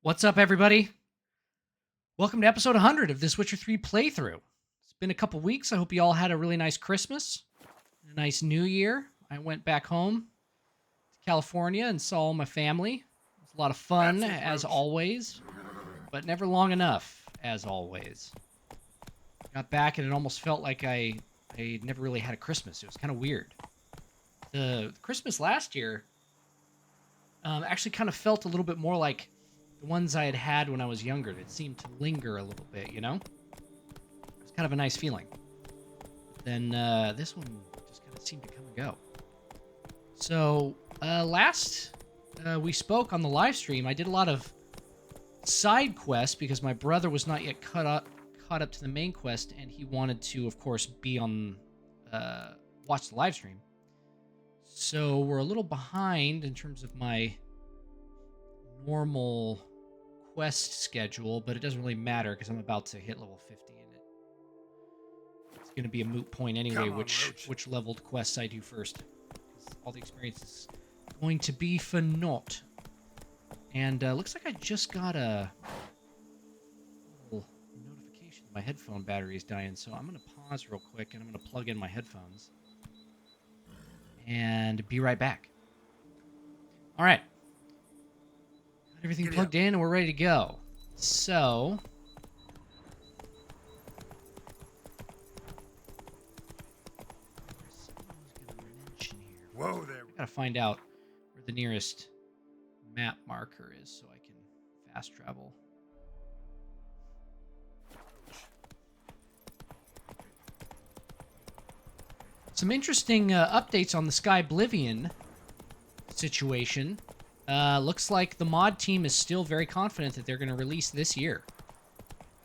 What's up, everybody? Welcome to episode 100 of this Witcher 3 playthrough. It's been a couple weeks. I hope you all had a really nice Christmas, a nice New Year. I went back home to California and saw all my family. It was a lot of fun, as always, but never long enough, as always. Got back and it almost felt like I never really had a Christmas. It was kind of weird. The Christmas last year actually kind of felt a little bit more like the ones I had when I was younger. That seemed to linger a little bit, you know? It's kind of a nice feeling. Then this one just kind of seemed to come and go. So last we spoke on the live stream, I did a lot of side quests because my brother was not yet caught up to the main quest, and he wanted to, of course, be on watch the live stream. So we're a little behind in terms of my normal quest schedule, but it doesn't really matter because I'm about to hit level 50 in it. It's going to be a moot point anyway, which leveled quests I do first. All the experience is going to be for naught. And looks like I just got a little notification my headphone battery is dying, so I'm going to pause real quick and I'm going to plug in my headphones and be right back. All right. Everything plugged in and we're ready to go. So, Whoa there. I gotta find out where the nearest map marker is so I can fast travel. Some interesting updates on the Sky Oblivion situation. Looks like the mod team is still very confident that they're going to release this year.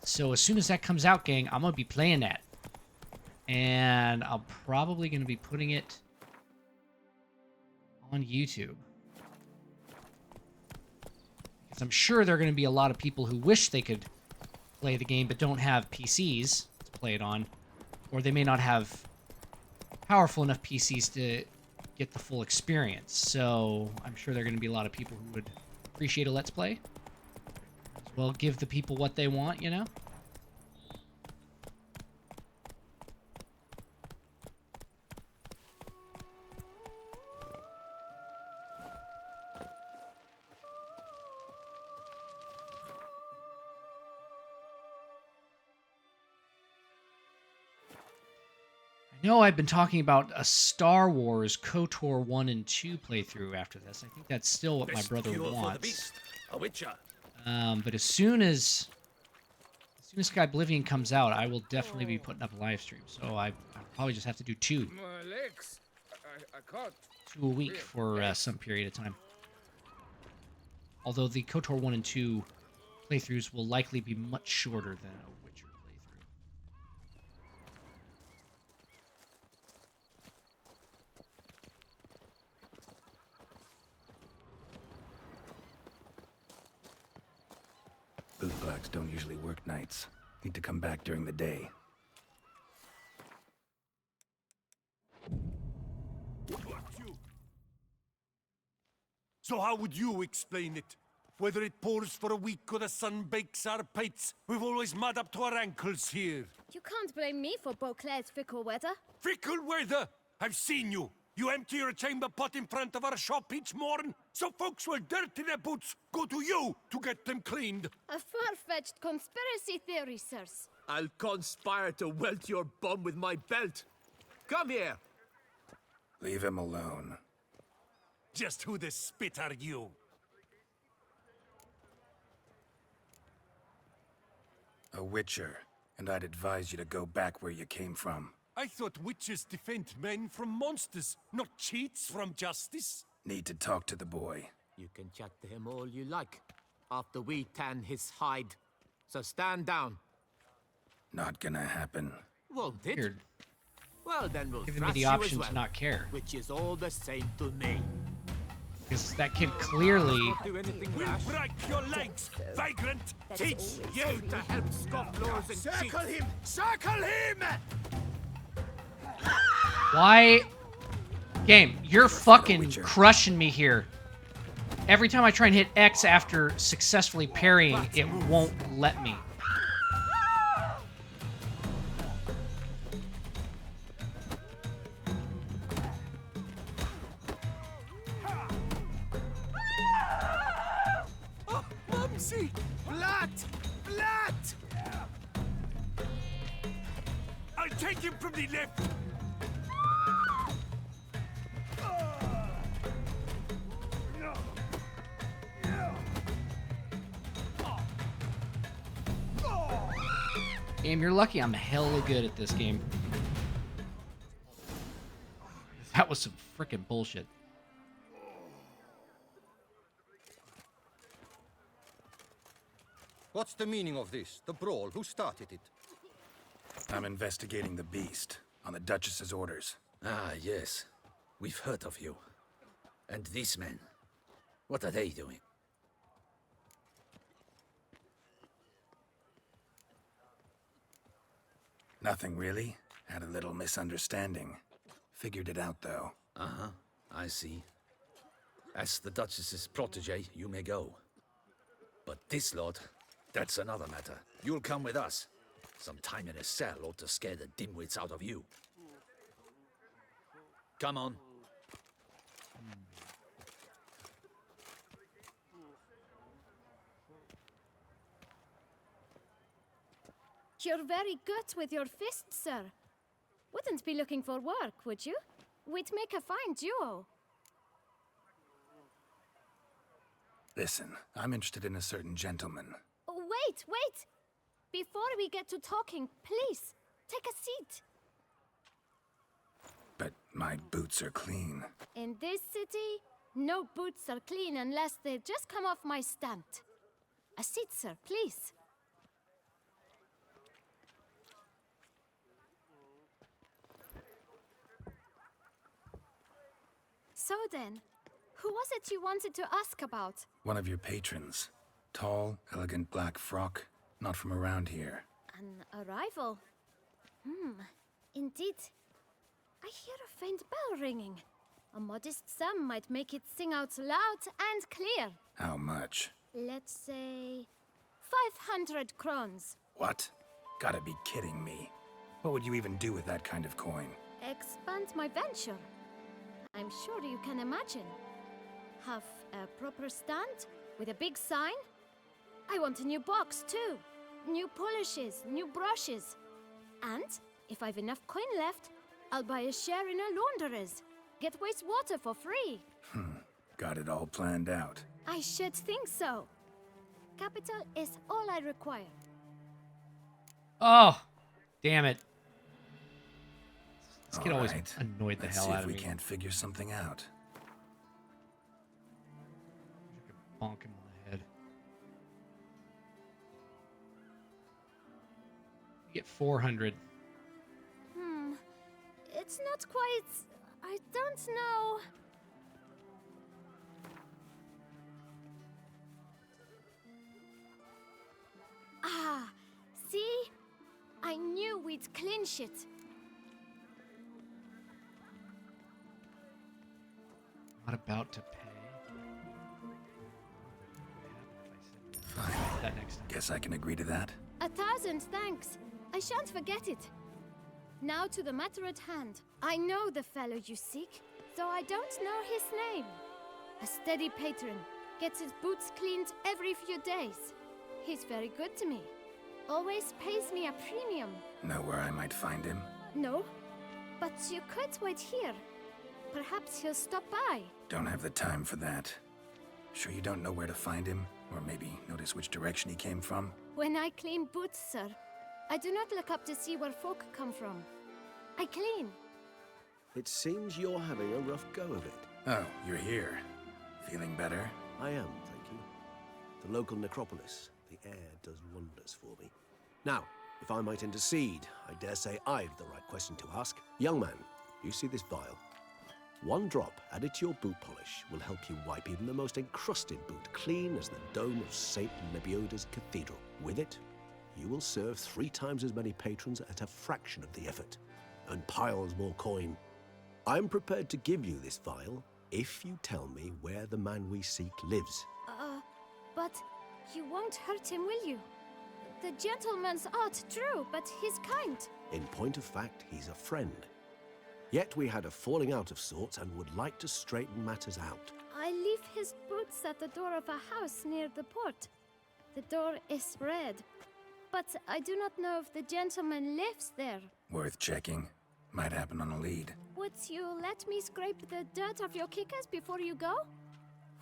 So as soon as that comes out, gang, I'm going to be playing that. And I'm probably going to be putting it on YouTube. Because I'm sure there are going to be a lot of people who wish they could play the game but don't have PCs to play it on. Or they may not have powerful enough PCs to get the full experience. So I'm sure there are going to be a lot of people who would appreciate a Let's Play. As well, give the people what they want, you know? I know I've been talking about a Star Wars KOTOR 1 and 2 playthrough after this. I think that's still what my brother wants. But as soon as Sky Oblivion comes out, I will definitely be putting up a live stream. So I'll probably just have to do two a week for some period of time. Although the KOTOR 1 and 2 playthroughs will likely be much shorter than a Witcher playthrough. Bootblacks don't usually work nights. Need to come back during the day. So how would you explain it? Whether it pours for a week or the sun bakes our pates, we've always mud up to our ankles here. You can't blame me for Beauclair's fickle weather. Fickle weather! I've seen you. You empty your chamber pot in front of our shop each morn, so folks will dirty their boots go to you to get them cleaned. A far-fetched conspiracy theory, sirs. I'll conspire to welt your bum with my belt. Come here. Leave him alone. Just who the spit are you? A Witcher, and I'd advise you to go back where you came from. I thought witches defend men from monsters, not cheats from justice. Need to talk to the boy. You can chat to him all you like, after we tan his hide. So stand down. Not gonna happen. Won't it? Weird. Well, then we'll Giving me thrash the you option as well, to not care. which is all the same to me. Because that kid clearly... Do anything We'll rash. break your legs, vagrant! Teach You to help scofflaws and Circle cheats. him! Circle him! Why? Game, you're fucking crushing me here. Every time I try and hit X after successfully parrying, it won't let me. Oh, Mumsy! Blood! Blood! I'll take him from the left. Game, you're lucky I'm hella good at this game. That was some freaking bullshit. What's the meaning of this? The brawl? Who started it? I'm investigating the beast on the Duchess's orders. Ah, yes. We've heard of you. And these men, what are they doing? Nothing really. Had a little misunderstanding. Figured it out, though. Uh-huh, I see. As the Duchess's protege, you may go. But this lot, that's another matter. You'll come with us. Some time in a cell ought to scare the dimwits out of you. Come on. You're very good with your fists, sir. Wouldn't be looking for work, would you? We'd make a fine duo. Listen, I'm interested in a certain gentleman. Wait, wait! Before we get to talking, please, take a seat. But my boots are clean. In this city, no boots are clean unless they just come off my stand. A seat, sir, please. So then, who was it you wanted to ask about? One of your patrons. Tall, elegant black frock. Not from around here. An arrival? Indeed. I hear a faint bell ringing. A modest sum might make it sing out loud and clear. How much? Let's say 500 crowns. What? Gotta be kidding me. What would you even do with that kind of coin? Expand my venture. I'm sure you can imagine. Have a proper stand with a big sign. I want a new box too. New polishes, new brushes. And if I've enough coin left, I'll buy a share in a launderer's. Get wastewater for free. Got it all planned out. I should think so. Capital is all I require. Oh, damn it. This kid All always right. annoyed the Let's hell see out if of we me. can't figure something out. Bonk him on the head. You get 400. It's not quite... I don't know... Ah, see? I knew we'd clinch it. Not about to pay. Fine. That next time. Guess I can agree to that. 1,000 thanks. I shan't forget it. Now to the matter at hand. I know the fellow you seek, though I don't know his name. A steady patron, gets his boots cleaned every few days. He's very good to me. Always pays me a premium. Know where I might find him? No, but you could wait here. Perhaps he'll stop by. Don't have the time for that. Sure you don't know where to find him? Or maybe notice which direction he came from? When I clean boots, sir, I do not look up to see where folk come from. I clean. It seems you're having a rough go of it. Oh, you're here. Feeling better? I am, thank you. The local necropolis. The air does wonders for me. Now, if I might intercede, I dare say I've the right question to ask. Young man, you see this vial? One drop added to your boot polish will help you wipe even the most encrusted boot clean as the dome of St. Lebioda's cathedral. With it, you will serve 3 times as many patrons at a fraction of the effort, and piles more coin. I'm prepared to give you this vial if you tell me where the man we seek lives. But you won't hurt him, will you? The gentleman's art, true, but he's kind. In point of fact, he's a friend. Yet we had a falling out of sorts and would like to straighten matters out. I leave his boots at the door of a house near the port. The door is red, but I do not know if the gentleman lives there. Worth checking. Might happen on a lead. Would you let me scrape the dirt off your kickers before you go?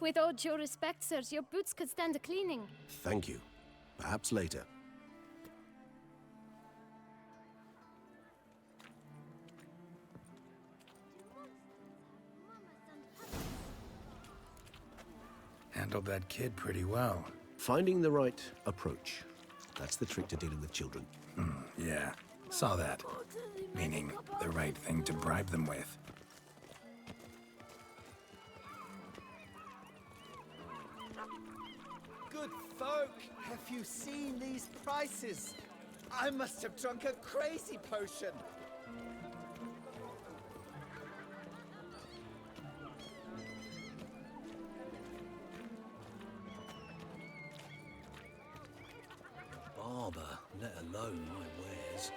With all due respect, sirs, your boots could stand a cleaning. Thank you. Perhaps later. Handled that kid pretty well. Finding the right approach. That's the trick to dealing with children. Yeah, saw that. Meaning, the right thing to bribe them with. Good folk, have you seen these prices? I must have drunk a crazy potion. Barber, let alone my wares.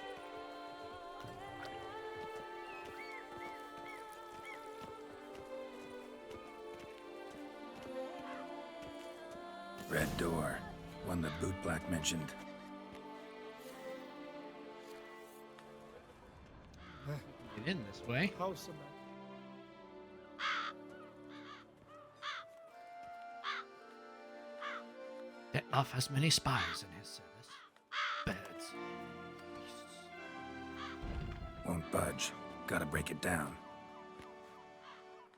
Red door. One that Bootblack mentioned. Get in this way. Dettlaff has many spies in his service. Birds. Beasts. Won't budge. Gotta break it down.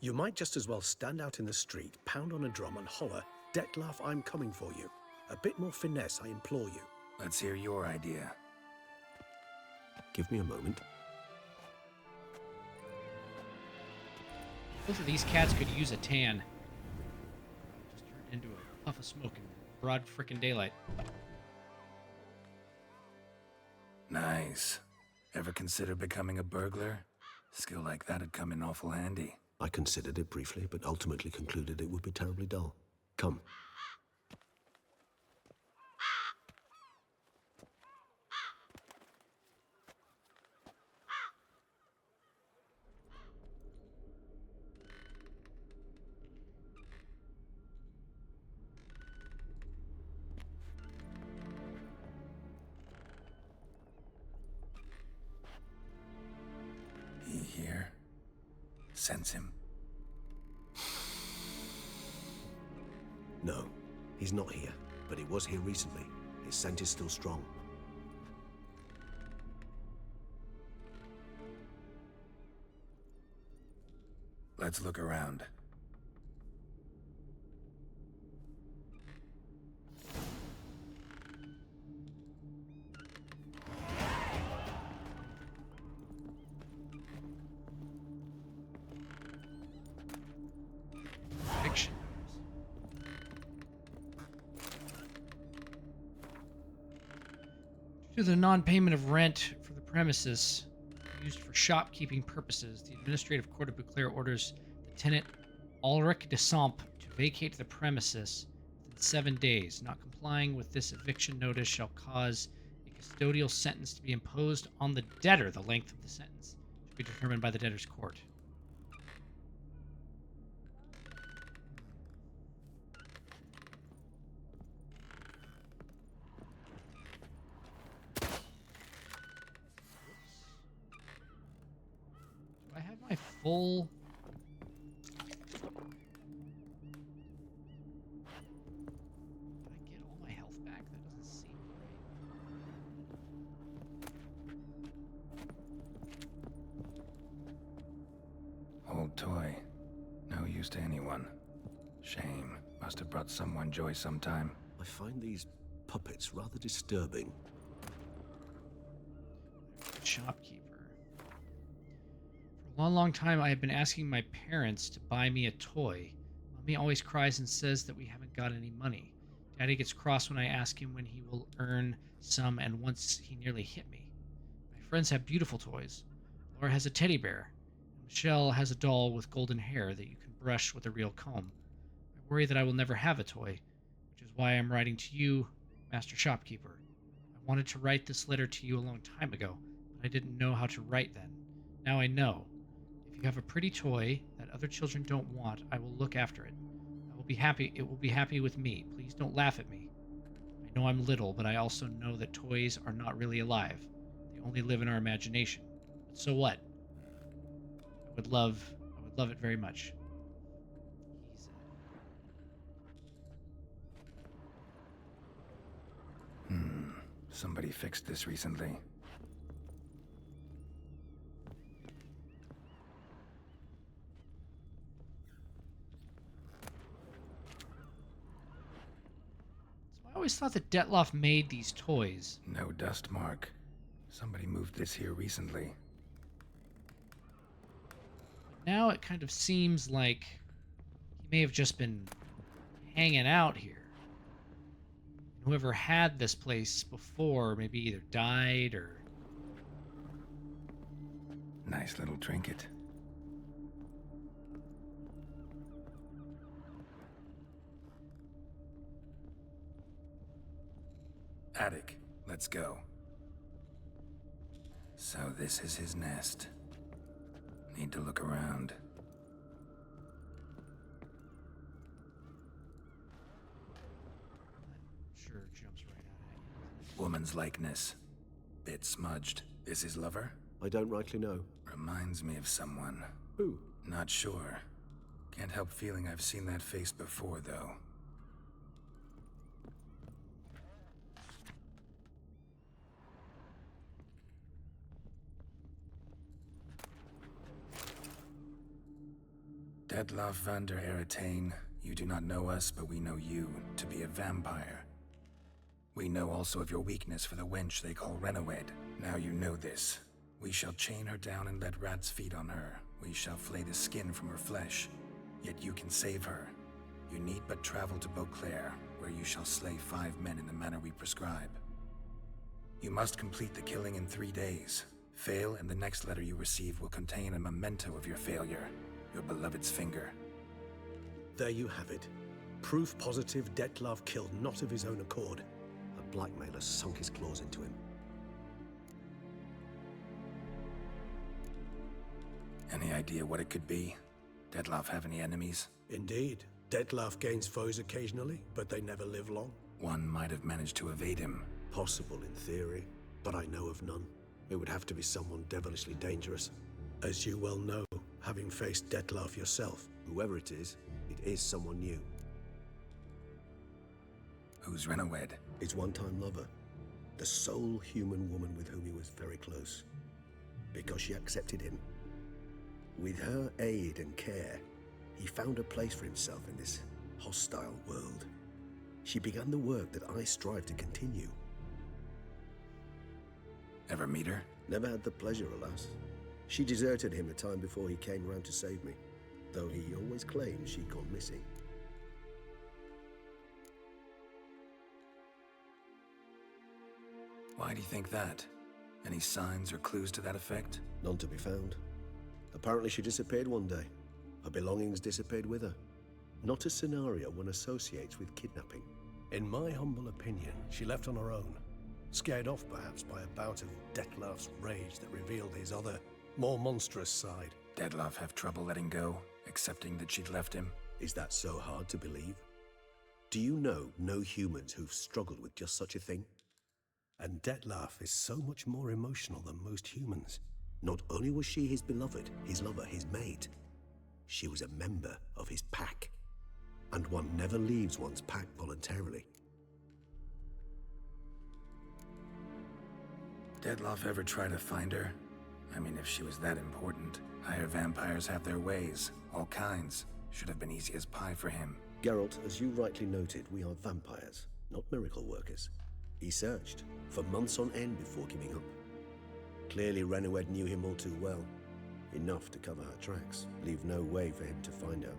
You might just as well stand out in the street, pound on a drum and holler, "Dettlaff, I'm coming for you." A bit more finesse, I implore you. Let's hear your idea. Give me a moment. Both of these cats could use a tan. Just turned into a puff of smoke in broad frickin' daylight. Nice. Ever consider becoming a burglar? Skill like that'd come in awful handy. I considered it briefly, but ultimately concluded it would be terribly dull. Come. He here? Sense him. No, he's not here, but he was here recently. His scent is still strong. Let's look around. Fiction. Due to the non-payment of rent for the premises used for shopkeeping purposes, the Administrative Court of Beauclair orders the tenant Ulrich de Samp to vacate the premises within 7 days. Not complying with this eviction notice shall cause a custodial sentence to be imposed on the debtor. The length of the sentence to be determined by the debtor's court. Do I have my full... Did I get all my health back? That doesn't seem right. Old toy. No use to anyone. Shame. Must have brought someone joy sometime. I find these puppets rather disturbing. Shopkeeper. For a long, long time, I have been asking my parents to buy me a toy. Mommy always cries and says that we haven't got any money. Daddy gets cross when I ask him when he will earn some, and once he nearly hit me. My friends have beautiful toys. Laura has a teddy bear. And when Michelle has a doll with golden hair that you can brush with a real comb. I worry that I will never have a toy, which is why I'm writing to you, Master Shopkeeper. I wanted to write this letter to you a long time ago, but I didn't know how to write then. Now I know. If you have a pretty toy that other children don't want, I will look after it. I will be happy. It will be happy with me. Please don't laugh at me. I know I'm little, but I also know that toys are not really alive. They only live in our imagination. But so what? I would love it very much. He's Somebody fixed this recently. So I always thought that Dettlaff made these toys. No dust mark. Somebody moved this here recently. Now it kind of seems like he may have just been hanging out here. Whoever had this place before maybe either died or... Nice little trinket. Attic, let's go. So this is his nest. Need to look around. Sure jumps right out at you. Woman's likeness. Bit smudged. This his lover? I don't rightly know. Reminds me of someone. Who? Not sure. Can't help feeling I've seen that face before, though. Dettlaff van der Eretain, you do not know us, but we know you to be a vampire. We know also of your weakness for the wench they call Renowed. Now you know this. We shall chain her down and let rats feed on her. We shall flay the skin from her flesh. Yet you can save her. You need but travel to Beauclair, where you shall slay 5 men in the manner we prescribe. You must complete the killing in 3 days. Fail, and the next letter you receive will contain a memento of your failure. Your beloved's finger. There you have it. Proof positive Dettlaff killed not of his own accord. A blackmailer sunk his claws into him. Any idea what it could be? Dettlaff have any enemies? Indeed. Dettlaff gains foes occasionally, but they never live long. One might have managed to evade him. Possible in theory, but I know of none. It would have to be someone devilishly dangerous. As you well know, having faced Dettlaff yourself, whoever it is someone new. Who's Renowed? His one-time lover. The sole human woman with whom he was very close. Because she accepted him. With her aid and care, he found a place for himself in this hostile world. She began the work that I strive to continue. Ever meet her? Never had the pleasure, alas. She deserted him a time before he came round to save me, though he always claimed she'd gone missing. Why do you think that? Any signs or clues to that effect? None to be found. Apparently she disappeared one day. Her belongings disappeared with her. Not a scenario one associates with kidnapping. In my humble opinion, she left on her own. Scared off perhaps by a bout of Dettlaff's rage that revealed his other, more monstrous side. Dettlaff have trouble letting go, accepting that she'd left him? Is that so hard to believe? Do you know no humans who've struggled with just such a thing? And Dettlaff is so much more emotional than most humans. Not only was she his beloved, his lover, his mate, she was a member of his pack. And one never leaves one's pack voluntarily. Dettlaff ever try to find her? I mean, if she was that important. Higher vampires have their ways, all kinds. Should have been easy as pie for him. Geralt, as you rightly noted, we are vampires, not miracle workers. He searched for months on end before giving up. Clearly Renowed knew him all too well. Enough to cover her tracks, leave no way for him to find out.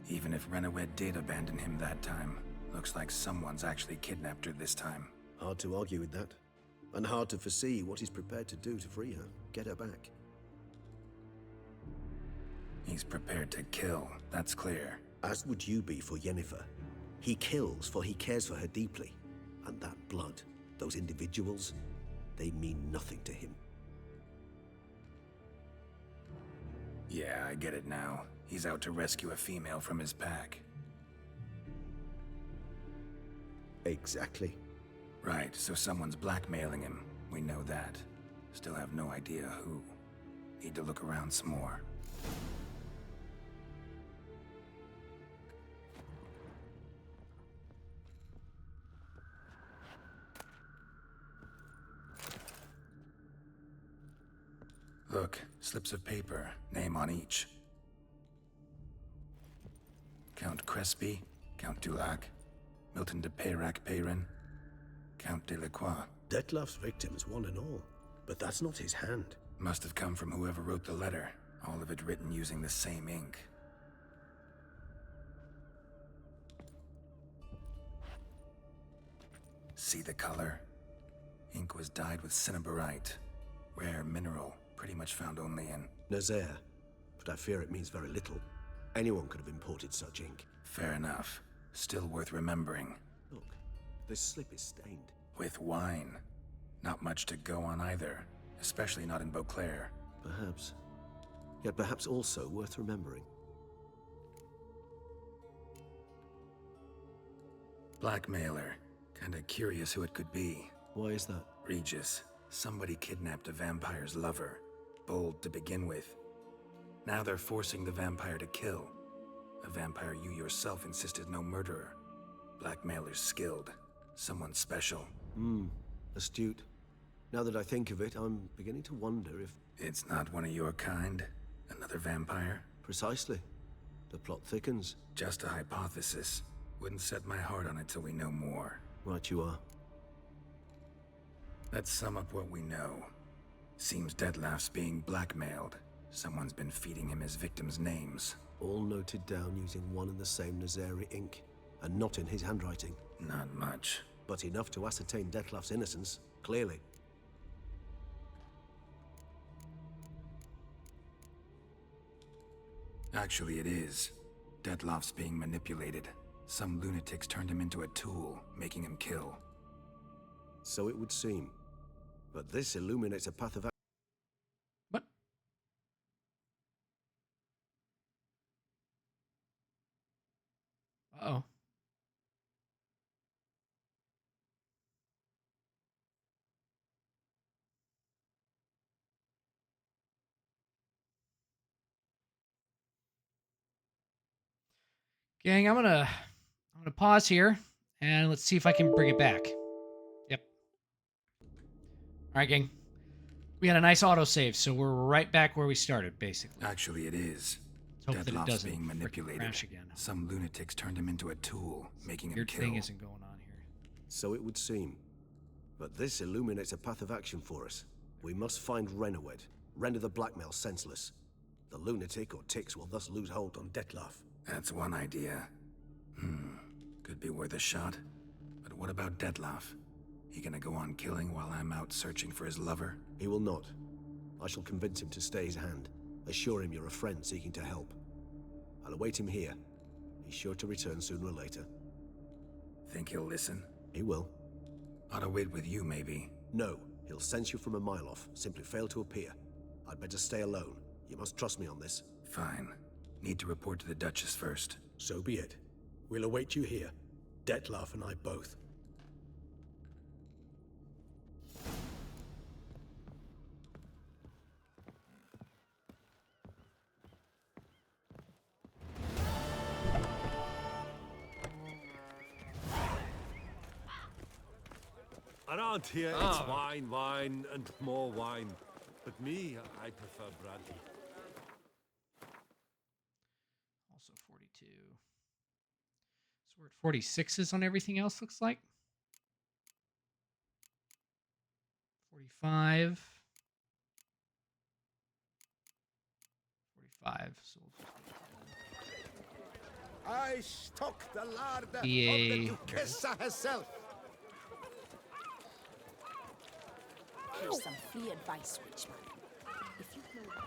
Even if Renowed did abandon him that time, looks like someone's actually kidnapped her this time. Hard to argue with that. And hard to foresee what he's prepared to do to free her, get her back. He's prepared to kill, that's clear. As would you be for Yennefer. He kills for he cares for her deeply. And that blood, those individuals, they mean nothing to him. Yeah, I get it now. He's out to rescue a female from his pack. Exactly. Right, so someone's blackmailing him. We know that. Still have no idea who. Need to look around some more. Look, slips of paper, name on each. Count Crespi, Count Dulac, Milton de Peyrac-Peyrin, Count de Lacroix. Dettlaff's victims, one and all. But that's not his hand. Must have come from whoever wrote the letter. All of it written using the same ink. See the color? Ink was dyed with cinnabarite. Rare mineral, pretty much found only in... Nazaire. But I fear it means very little. Anyone could have imported such ink. Fair enough. Still worth remembering. Look, this slip is stained. With wine. Not much to go on either. Especially not in Beauclair. Perhaps. Yet perhaps also worth remembering. Blackmailer. Kinda curious who it could be. Why is that? Regis. Somebody kidnapped a vampire's lover. Bold to begin with. Now they're forcing the vampire to kill. A vampire you yourself insisted no murderer. Blackmailer's skilled. Someone special. Astute. Now that I think of it, I'm beginning to wonder if... It's not one of your kind? Another vampire? Precisely. The plot thickens. Just a hypothesis. Wouldn't set my heart on it till we know more. Right you are. Let's sum up what we know. Seems Dettlaff's being blackmailed. Someone's been feeding him his victims' names. All noted down using one and the same Nazaire ink. And not in his handwriting. Not much. But enough to ascertain Dettlaff's innocence, clearly. Actually, it is. Dettlaff's being manipulated. Some lunatics turned him into a tool, making him kill. So it would seem. But this illuminates a path of... What? Uh-oh. Gang, I'm gonna pause here and let's see if I can bring it back. Yep. All right, gang. We had a nice autosave, so we're right back where we started, basically. Actually, it is. Let's hope that it Dettlaff's doesn't being manipulated. crash again. Some lunatics turned him into a tool, making him Weird kill. thing isn't going on here. So it would seem. But this illuminates a path of action for us. We must find Renowed, render the blackmail senseless. The lunatic or ticks will thus lose hold on Dettlaff. That's one idea. Could be worth a shot. But what about Dettlaff? He gonna go on killing while I'm out searching for his lover? He will not. I shall convince him to stay his hand. Assure him you're a friend seeking to help. I'll await him here. He's sure to return sooner or later. Think he'll listen? He will. Ought to wait with you, maybe. No, he'll sense you from a mile off. Simply fail to appear. I'd better stay alone. You must trust me on this. Fine. Need to report to the Duchess first. So be it. We'll await you here. Dettlaff and I both. Around here, it's wine, wine, and more wine. But me, I prefer brandy. Also 42. So we're at 46s on everything else, looks like. 45. 45. So I stock the larder of EA. the duchesse herself. Here's some free advice, rich man. If you know...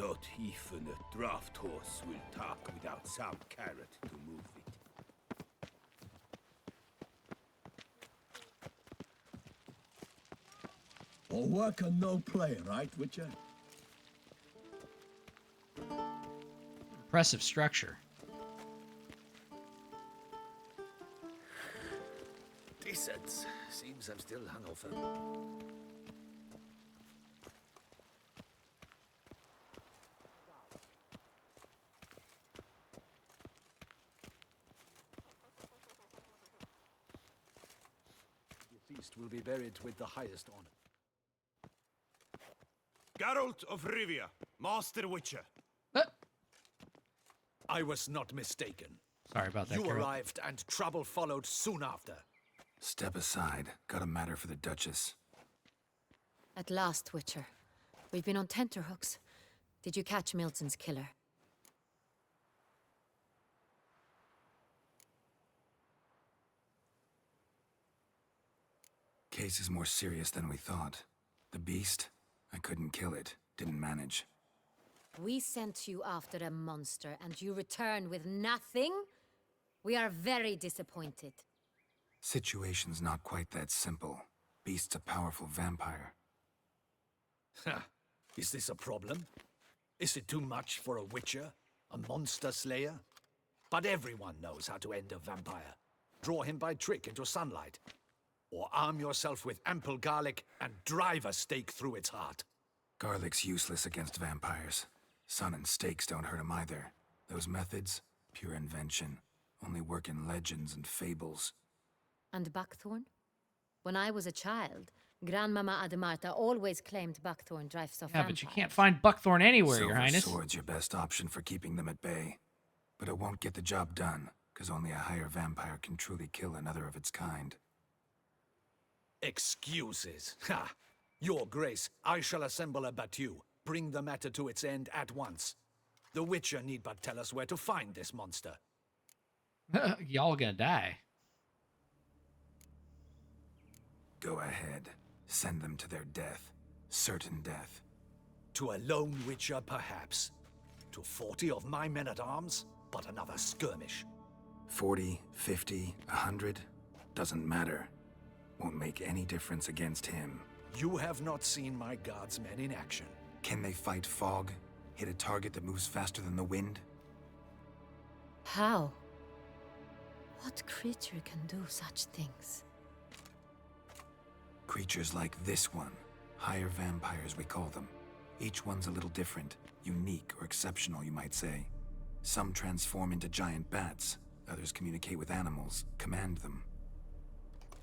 Not even a draft horse will talk without some carrot to move it. All work and no play, right, Witcher? Impressive structure. Decent. Seems I'm still hungover. The feast will be buried with the highest honor. Geralt of Rivia, Master Witcher. I was not mistaken. Sorry about that, You Geralt. arrived and trouble followed soon after. Step aside. Got a matter for the Duchess. At last, Witcher. We've been on tenterhooks. Did you catch Milton's killer? Case is more serious than we thought. The beast, I couldn't kill it. Didn't manage. We sent you after a monster, and you return with nothing? We are very disappointed. Situation's not quite that simple. Beast's a powerful vampire. Ha! Is this a problem? Is it too much for a witcher? A monster slayer? But everyone knows how to end a vampire. Draw him by trick into sunlight. Or arm yourself with ample garlic and drive a stake through its heart. Garlic's useless against vampires. Sun and stakes don't hurt him either. Those methods, pure invention. Only work in legends and fables. And buckthorn? When I was a child, Grandmama Ademarta always claimed buckthorn drives off Yeah, but you vampires. can't find buckthorn anywhere, Silver Your Highness. sword's your best option for keeping them at bay. But it won't get the job done, because only a higher vampire can truly kill another of its kind. Excuses. Ha! Your Grace, I shall assemble a battue. Bring the matter to its end at once. The Witcher need but tell us where to find this monster. Y'all gonna die. Go ahead. Send them to their death. Certain death. To a lone Witcher, perhaps. To 40 of my men-at-arms, but another skirmish. 40, 50, 100? Doesn't matter. Won't make any difference against him. You have not seen my guardsmen in action. Can they fight fog? Hit a target that moves faster than the wind? How? What creature can do such things? Creatures like this one. Higher vampires, we call them. Each one's a little different. Unique or exceptional, you might say. Some transform into giant bats. Others communicate with animals, command them.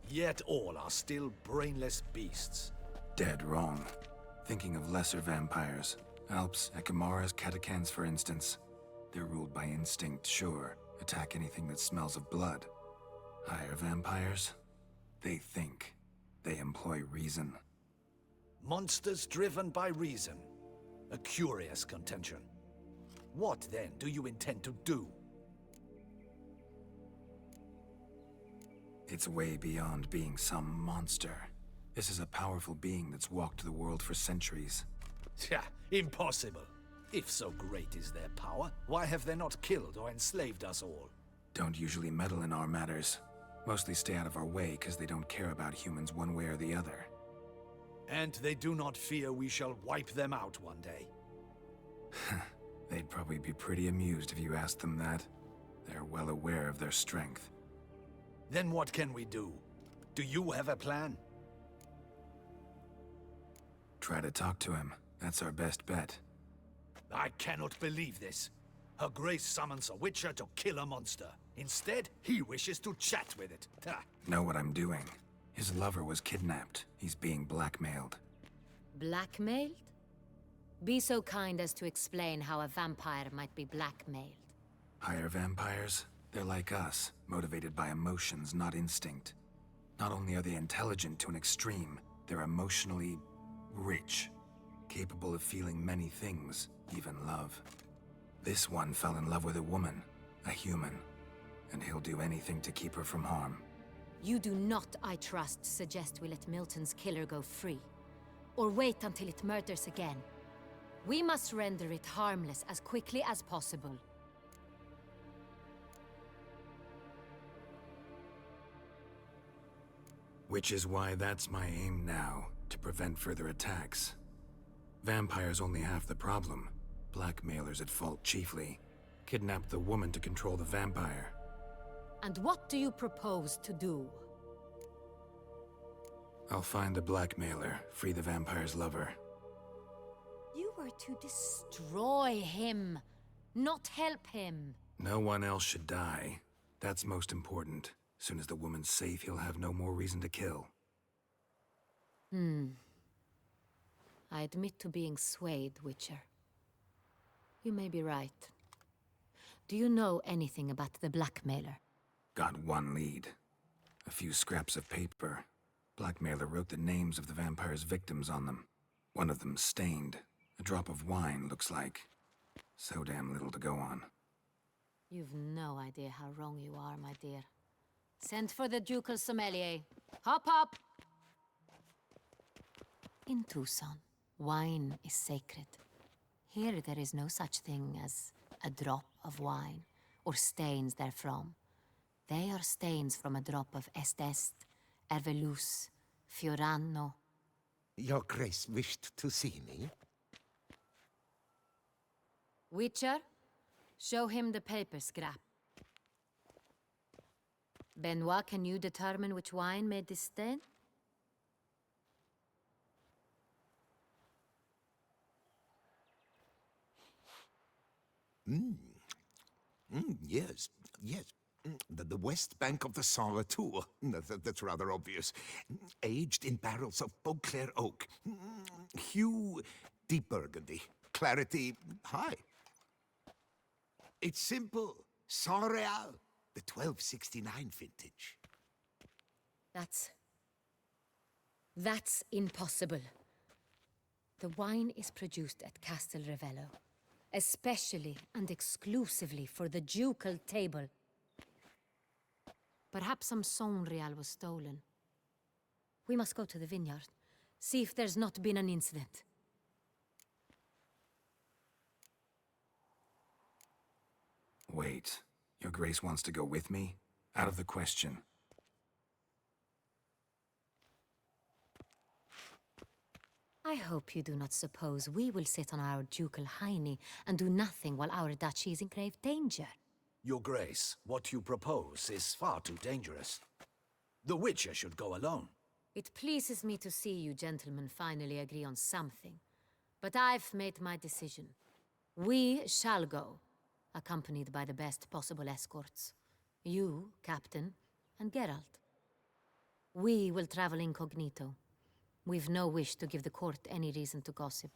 Yet all are still brainless beasts. Dead wrong. Thinking of lesser vampires. Alps, Ekamaras, Catechans, for instance. They're ruled by instinct, sure. Attack anything that smells of blood. Higher vampires? They think. They employ reason. Monsters driven by reason. A curious contention. What, then, do you intend to do? It's way beyond being some monster. This is a powerful being that's walked the world for centuries. Tja, impossible. If so great is their power, why have they not killed or enslaved us all? Don't usually meddle in our matters. Mostly stay out of our way because they don't care about humans one way or the other. And they do not fear we shall wipe them out one day. They'd probably be pretty amused if you asked them that. They're well aware of their strength. Then what can we do? Do you have a plan? Try to talk to him. That's our best bet. I cannot believe this. Her Grace summons a Witcher to kill a monster. Instead, he wishes to chat with it. Ha. Know what I'm doing. His lover was kidnapped. He's being blackmailed. Blackmailed? Be so kind as to explain how a vampire might be blackmailed. Higher vampires? They're like us, motivated by emotions, not instinct. Not only are they intelligent to an extreme, they're emotionally rich, capable of feeling many things, even love. This one fell in love with a woman, a human, and he'll do anything to keep her from harm. You do not, I trust, suggest we let Milton's killer go free. Or wait until it murders again. We must render it harmless as quickly as possible. Which is why that's my aim now, to prevent further attacks. Vampires only half the problem. Blackmailers at fault chiefly. Kidnapped the woman to control the vampire. And what do you propose to do? I'll find the blackmailer, free the vampire's lover. You were to destroy him, not help him. No one else should die. That's most important. Soon as the woman's safe, he'll have no more reason to kill. I admit to being swayed, Witcher. You may be right. Do you know anything about the blackmailer? Got one lead. A few scraps of paper. Blackmailer wrote the names of the vampire's victims on them. One of them stained. A drop of wine, looks like. So damn little to go on. You've no idea how wrong you are, my dear. Send for the Ducal sommelier. Hop, hop! In Tucson, wine is sacred. Here there is no such thing as a drop of wine, or stains therefrom. They are stains from a drop of Est, Ervelus, Fiorano. Your Grace wished to see me? Witcher, show him the paper scrap. Benoit, can you determine which wine made this stain? Yes, yes. The west bank of the San Latour. That's rather obvious. Aged in barrels of Beauclair oak. Hue, deep burgundy. Clarity, high. It's simple. San Real, the 1269 vintage. That's impossible. The wine is produced at Castel Ravello, especially and exclusively for the ducal table. Perhaps some San Real was stolen. We must go to the vineyard, see if there's not been an incident. Wait, Your Grace wants to go with me? Out of the question. I hope you do not suppose we will sit on our ducal hiney and do nothing while our duchy is in grave danger. Your Grace, what you propose is far too dangerous. The Witcher should go alone. It pleases me to see you gentlemen finally agree on something. But I've made my decision. We shall go, accompanied by the best possible escorts. You, Captain, and Geralt. We will travel incognito. We've no wish to give the court any reason to gossip.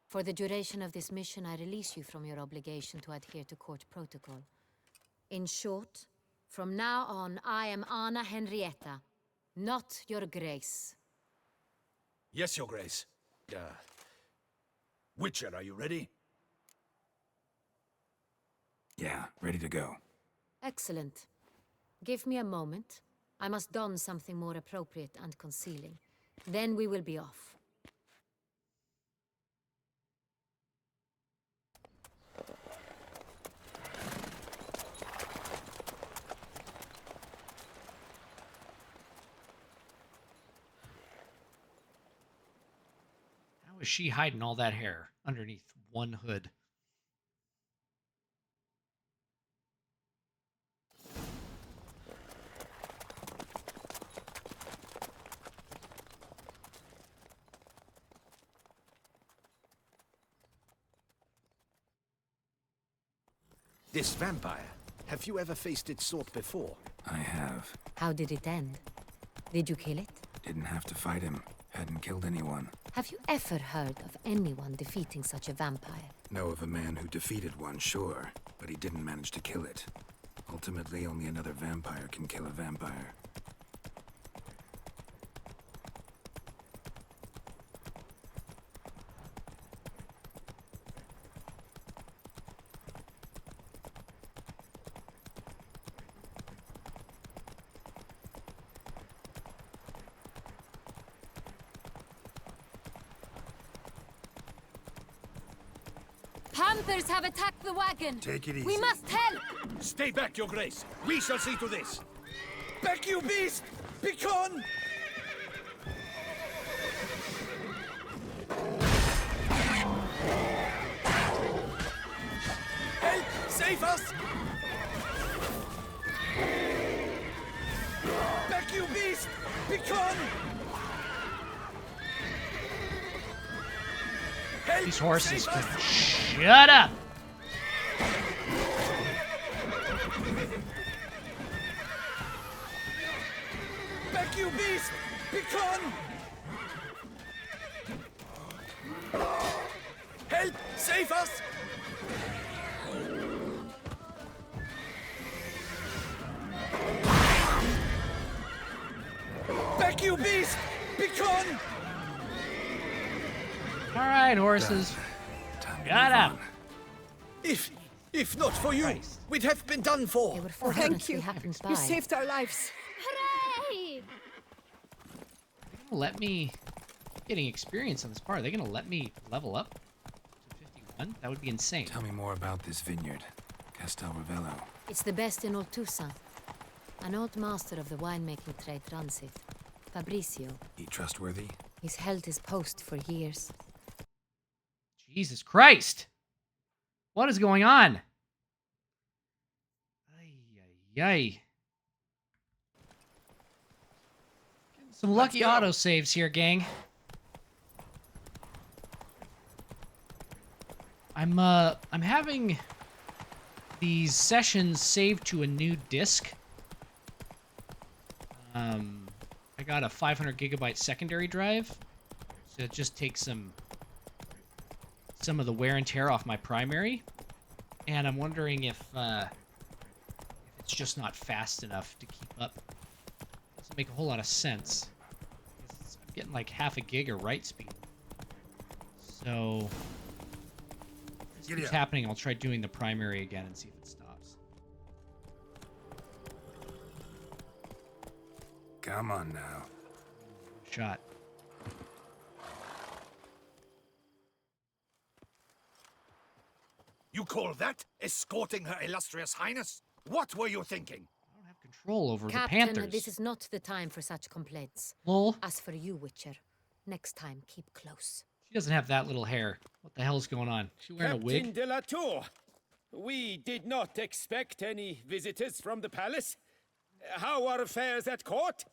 For the duration of this mission, I release you from your obligation to adhere to court protocol. In short, from now on, I am Anna Henrietta, not your Grace. Yes, Your Grace. Witcher, are you ready? Yeah, ready to go. Excellent. Give me a moment. I must don something more appropriate and concealing. Then we will be off. How is she hiding all that hair underneath one hood? This vampire, have you ever faced its sort before? I have. How did it end? Did you kill it? Didn't have to fight him. Hadn't killed anyone. Have you ever heard of anyone defeating such a vampire? Know of a man who defeated one, sure, but he didn't manage to kill it. Ultimately, only another vampire can kill a vampire. Others have attacked the wagon. Take it easy. We must help. Stay back, your grace. We shall see to this. Back, you beast! Begone! Help! Save us! Back, you beast! Begone! Help! These horses Save can us! shut up. Back, you beast! Begone! Help! Save us! Back, you beast! Begone! All right, horses. Time to Shut move up. on. If not for you, Christ. we'd have been done for. They were Oh, thank fortunately you. happened by. You saved our lives. Hooray! Let me getting experience on this part. Are they gonna let me level up to 51? That would be insane. Tell me more about this vineyard, Castel Ravello. It's the best in old Toussaint. An old master of the winemaking trade runs it. Fabricio. He trustworthy? He's held his post for years. Jesus Christ! What is going on? Ay, ay, ay. Some lucky auto saves here, gang. I'm having these sessions saved to a new disk. I got a 500 gigabyte secondary drive, so it just takes some of the wear and tear off my primary, and I'm wondering if it's just not fast enough to keep up. Doesn't make a whole lot of sense. I'm getting like half a gig of write speed. So if this keeps happening, I'll try doing the primary again and see if it stops. Come on now. Shot. You call that escorting her illustrious highness? What were you thinking? I don't have control over the Captain, Panthers. this is not the time for such complaints. Lol. As for you, Witcher, next time keep close. She doesn't have that little hair. What the hell's going on? She wearing a wig? Captain de la Tour, we did not expect any visitors from the palace. How are affairs at court?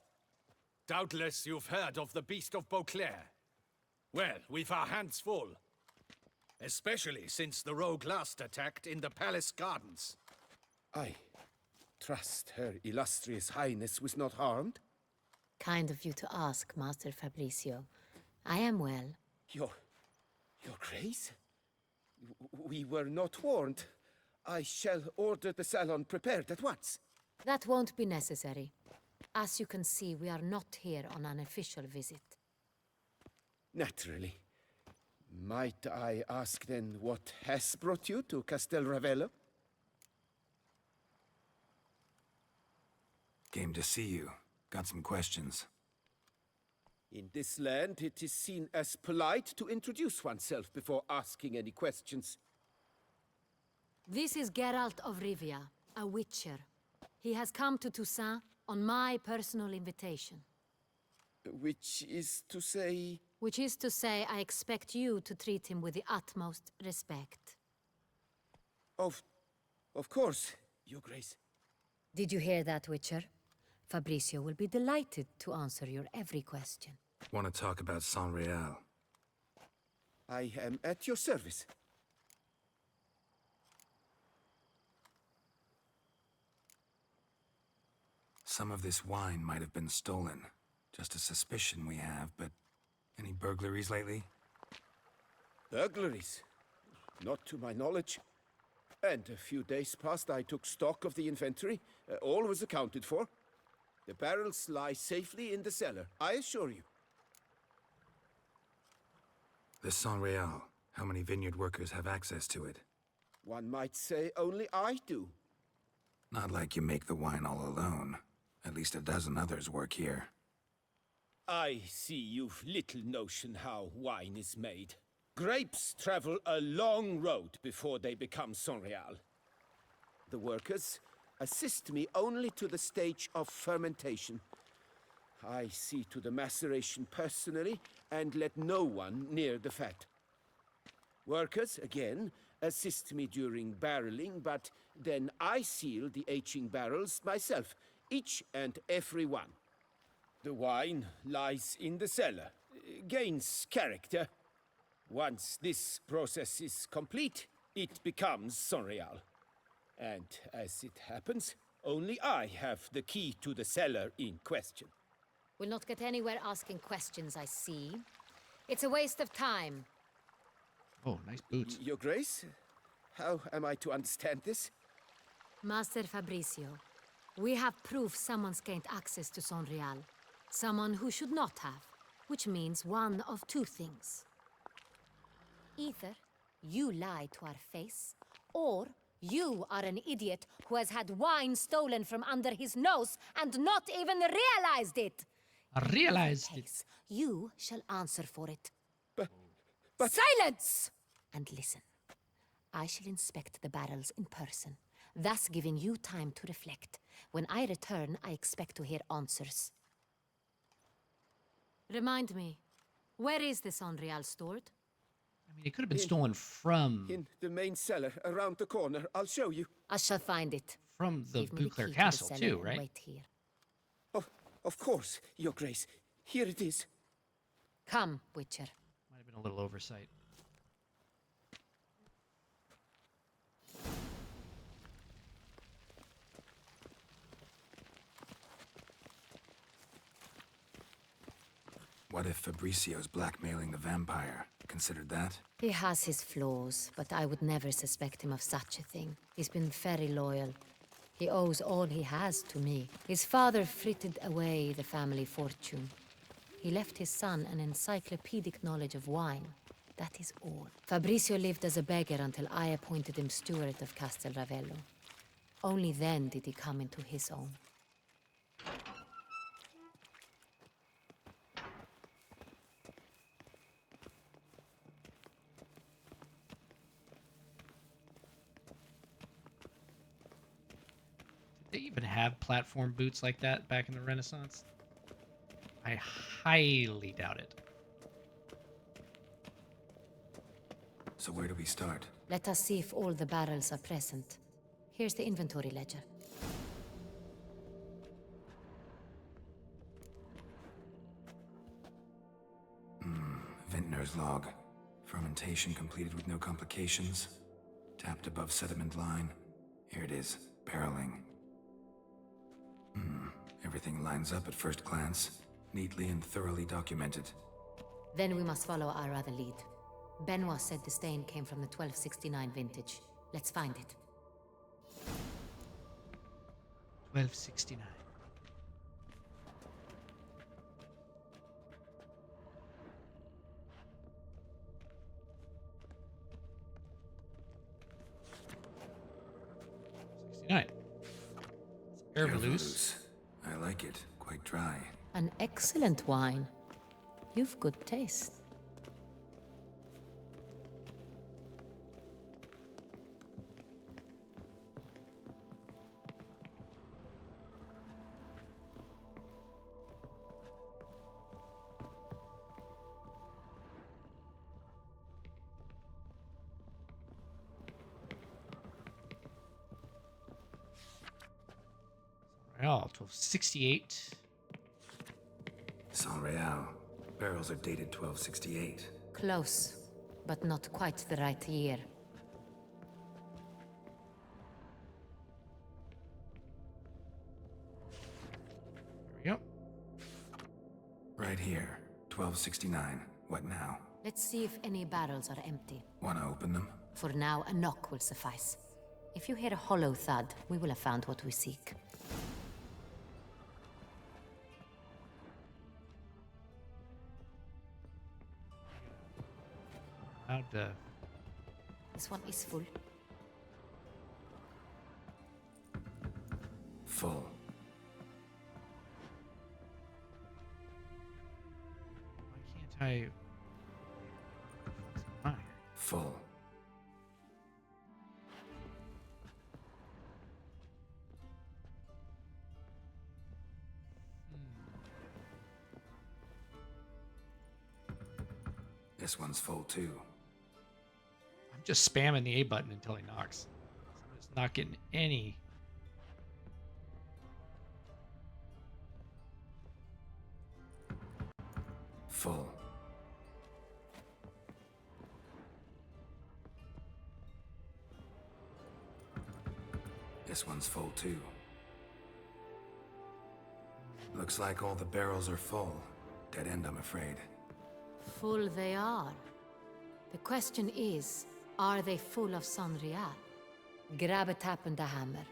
Doubtless you've heard of the Beast of Beauclair. Well, we've our hands full. Especially since the rogue last attacked in the palace gardens. I trust her illustrious highness was not harmed. Kind of you to ask, Master Fabricio. I am well. Your grace? We were not warned. I shall order the salon prepared at once. That won't be necessary. As you can see, we are not here on an official visit. Naturally. Might I ask then what has brought you to Castel Ravello? Game to see you. Got some questions. In this land, it is seen as polite to introduce oneself before asking any questions. This is Geralt of Rivia, a witcher. He has come to Toussaint on my personal invitation. Which is to say... Which is to say, I expect you to treat him with the utmost respect. Of course, Your Grace. Did you hear that, Witcher? Fabricio will be delighted to answer your every question. Want to talk about San Real? I am at your service. Some of this wine might have been stolen. Just a suspicion we have, but any burglaries lately? Burglaries? Not to my knowledge. And a few days past I took stock of the inventory. All was accounted for. The barrels lie safely in the cellar, I assure you. The San Real. How many vineyard workers have access to it? One might say only I do. Not like you make the wine all alone. At least a dozen others work here. I see you've little notion how wine is made. Grapes travel a long road before they become Sonreal. The workers assist me only to the stage of fermentation. I see to the maceration personally and let no one near the fat. Workers, again, assist me during barreling, but then I seal the aging barrels myself, each and every one. The wine lies in the cellar, gains character. Once this process is complete, it becomes Sonreal. And as it happens, only I have the key to the cellar in question. We'll not get anywhere asking questions, I see. It's a waste of time. Oh, nice boots. Your Grace? How am I to understand this? Master Fabricio, we have proof someone's gained access to Sonreal. Someone who should not have, which means one of two things. Either you lie to our face, or you are an idiot who has had wine stolen from under his nose and not even realized it. I realized it. You shall answer for it. But... Silence! And listen. I shall inspect the barrels in person, thus giving you time to reflect. When I return, I expect to hear answers. Remind me, where is the Sonreal stored? I mean, it could have been stolen from... In the main cellar, around the corner. I'll show you. I shall find it. From the Beauclair key Castle, to the cellar too, and right? Wait here. Oh, of course, Your Grace. Here it is. Come, Witcher. Might have been a little oversight. What if Fabricio's blackmailing the vampire? Considered that? He has his flaws, but I would never suspect him of such a thing. He's been very loyal. He owes all he has to me. His father frittered away the family fortune. He left his son an encyclopedic knowledge of wine. That is all. Fabricio lived as a beggar until I appointed him steward of Castel Ravello. Only then did he come into his own. Did they even have platform boots like that back in the Renaissance? I highly doubt it. So where do we start? Let us see if all the barrels are present. Here's the inventory ledger. Vintner's log. Fermentation completed with no complications. Tapped above sediment line. Here it is. Barreling. Everything lines up at first glance. Neatly and thoroughly documented. Then we must follow our other lead. Benoit said the stain came from the 1269 vintage. Let's find it. 1269. Herveloos. I like it. Quite dry. An excellent wine. You've good taste. Real, 1268. San Real. Barrels are dated 1268. Close, but not quite the right year. There we go. Right here. 1269. What now? Let's see if any barrels are empty. Wanna open them? For now, a knock will suffice. If you hear a hollow thud, we will have found what we seek. This one is full. Full. Why can't I... Full. This one's full too. I'm just spamming the A button until he knocks. I'm just not getting any. Full. This one's full too. Looks like all the barrels are full. Dead end, I'm afraid. Full they are. The question is, are they full of Sonrial? Grab a tap and a hammer.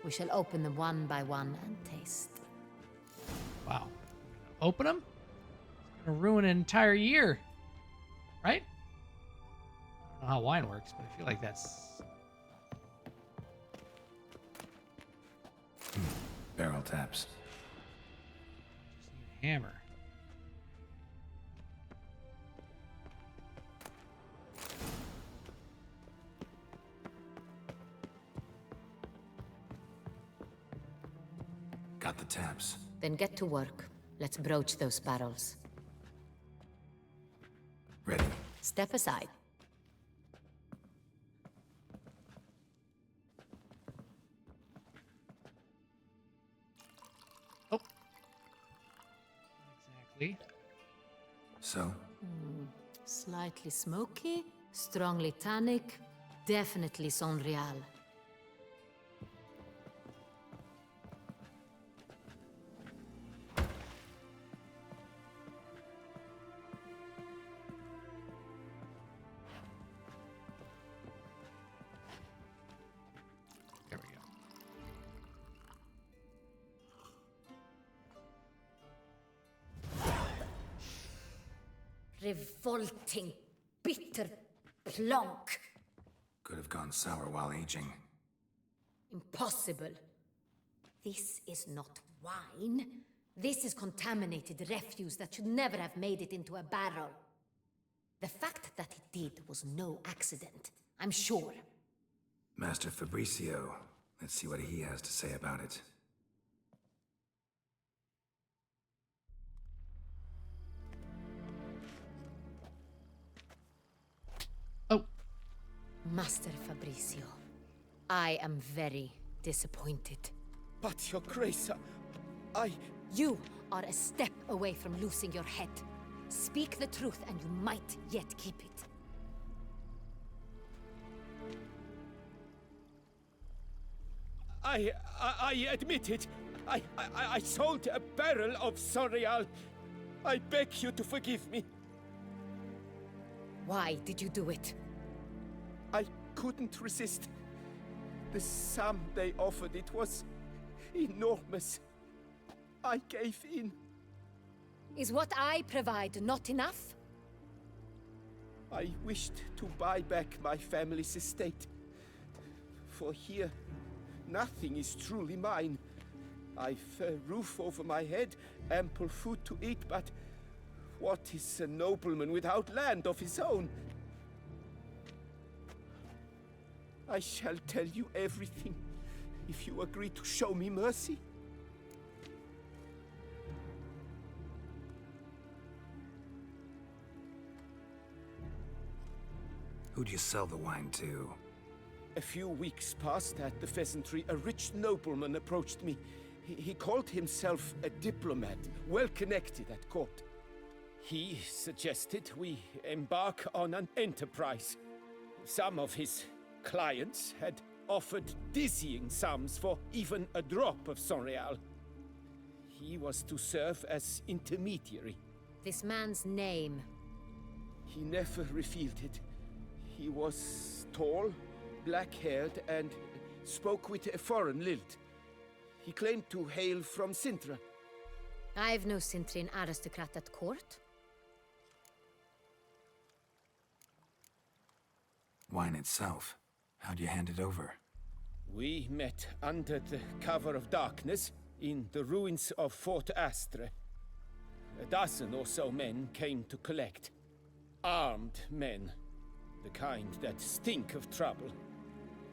We shall open them one by one and taste. Wow. Open them? It's gonna ruin an entire year. Right? I don't know how wine works, but I feel like that's... Barrel taps. Just need a hammer. Got the taps. Then get to work. Let's broach those barrels. Ready. Step aside. Oh. Exactly. So? Slightly smoky, strongly tannic, definitely Sonrial. There we go. Revolting, bitter plonk. Could have gone sour while aging. Impossible. This is not wine. This is contaminated refuse that should never have made it into a barrel. The fact that it did was no accident, I'm sure. Master Fabricio. Let's see what he has to say about it. Oh. Master Fabricio, I am very disappointed. But, Your Grace, You are a step away from losing your head. Speak the truth and you might yet keep it. I admit it. I sold a barrel of Sonrial. I beg you to forgive me. Why did you do it? I couldn't resist. The sum they offered, it was enormous. I gave in. Is what I provide not enough? I wished to buy back my family's estate. For here, nothing is truly mine. I've a roof over my head, ample food to eat, but what is a nobleman without land of his own? I shall tell you everything, if you agree to show me mercy. Who'd you sell the wine to? A few weeks past at the pheasantry, a rich nobleman approached me. He called himself a diplomat, well connected at court. He suggested we embark on an enterprise. Some of his clients had offered dizzying sums for even a drop of Sonrial. He was to serve as intermediary. This man's name? He never revealed it. He was tall, black-haired, and spoke with a foreign lilt. He claimed to hail from Cintrian. I've no Cintrian aristocrat at court. Wine itself. How'd you hand it over? We met under the cover of darkness in the ruins of Fort Astre. A dozen or so men came to collect. Armed men. The kind that stink of trouble.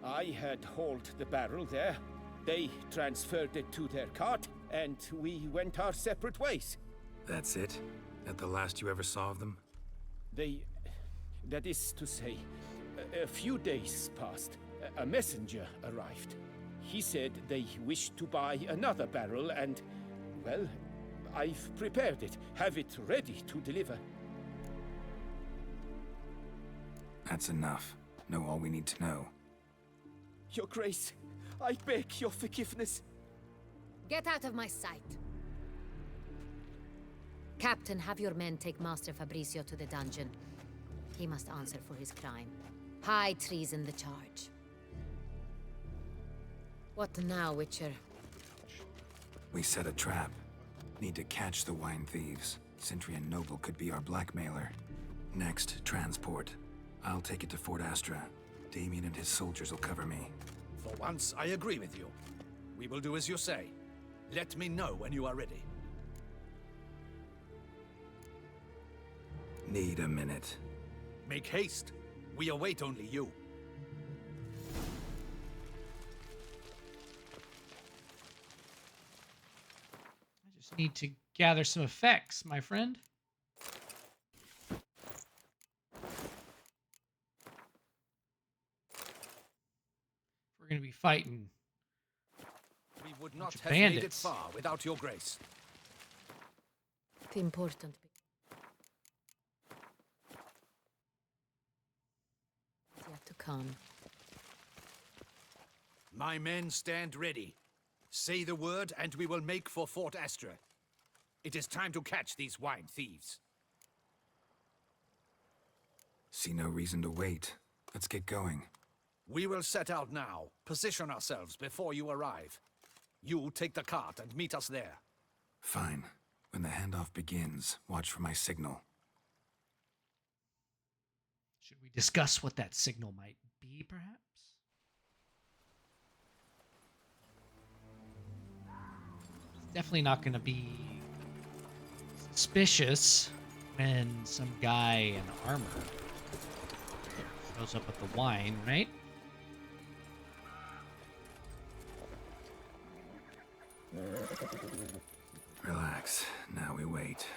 I had hauled the barrel there. They transferred it to their cart, and we went our separate ways. That's it? That the last you ever saw of them? That is to say, a few days passed. A messenger arrived. He said they wished to buy another barrel and, well, I've prepared it. Have it ready to deliver. That's enough. Know all we need to know. Your Grace, I beg your forgiveness. Get out of my sight. Captain, have your men take Master Fabrizio to the dungeon. He must answer for his crime. High treason the charge. What now, Witcher? We set a trap. Need to catch the wine thieves. Cintrian noble could be our blackmailer. Next, transport. I'll take it to Fort Astra. Damien and his soldiers will cover me. For once, I agree with you. We will do as you say. Let me know when you are ready. Need a minute. Make haste. We await only you. I just need to gather some effects, my friend. We're going to be fighting. We would not have bandits. made it far without your grace. Important. Yet to come. My men stand ready. Say the word and we will make for Fort Astra. It is time to catch these wine thieves. See no reason to wait. Let's get going. We will set out now. Position ourselves before you arrive. You take the cart and meet us there. Fine. When the handoff begins, watch for my signal. Should we discuss what that signal might be, perhaps? It's definitely not going to be suspicious when some guy in armor shows up with the wine, right? Relax. Now we wait.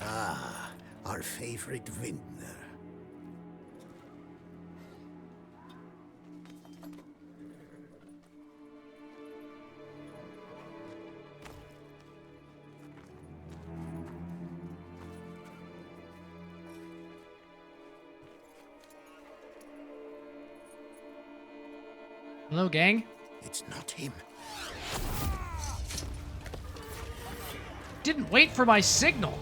Ah, our favorite vintner. Hello, gang. It's not him. Didn't wait for my signal.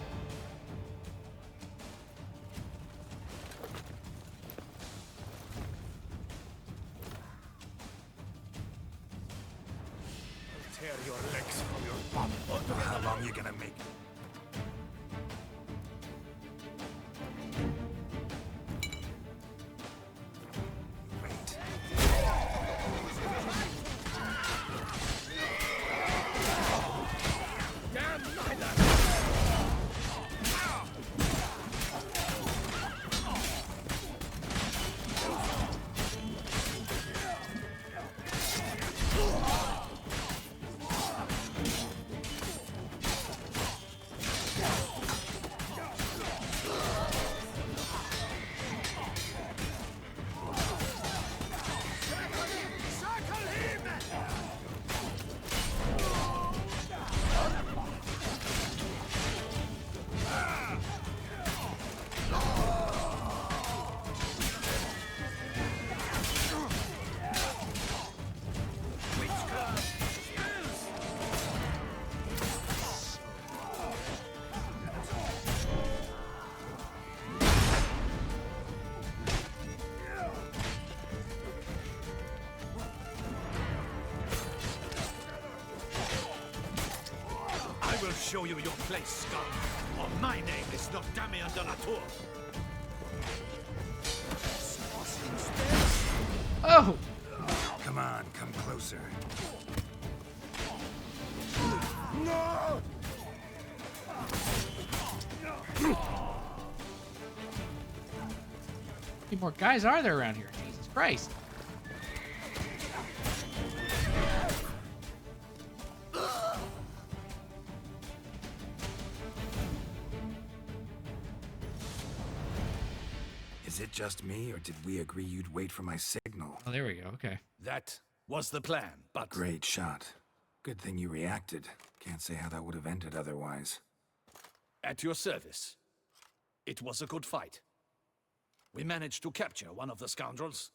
Tear your legs from your body. How long you gonna make? will show you your place, scum. Or my name is not Damien de la Tour. Oh! Come on, come closer. No! How many more guys are there around here? Jesus Christ. Is it just me, or did we agree you'd wait for my signal? Oh, there we go. Okay. That was the plan, but... Great shot. Good thing you reacted. Can't say how that would have ended otherwise. At your service. It was a good fight. We managed to capture one of the scoundrels.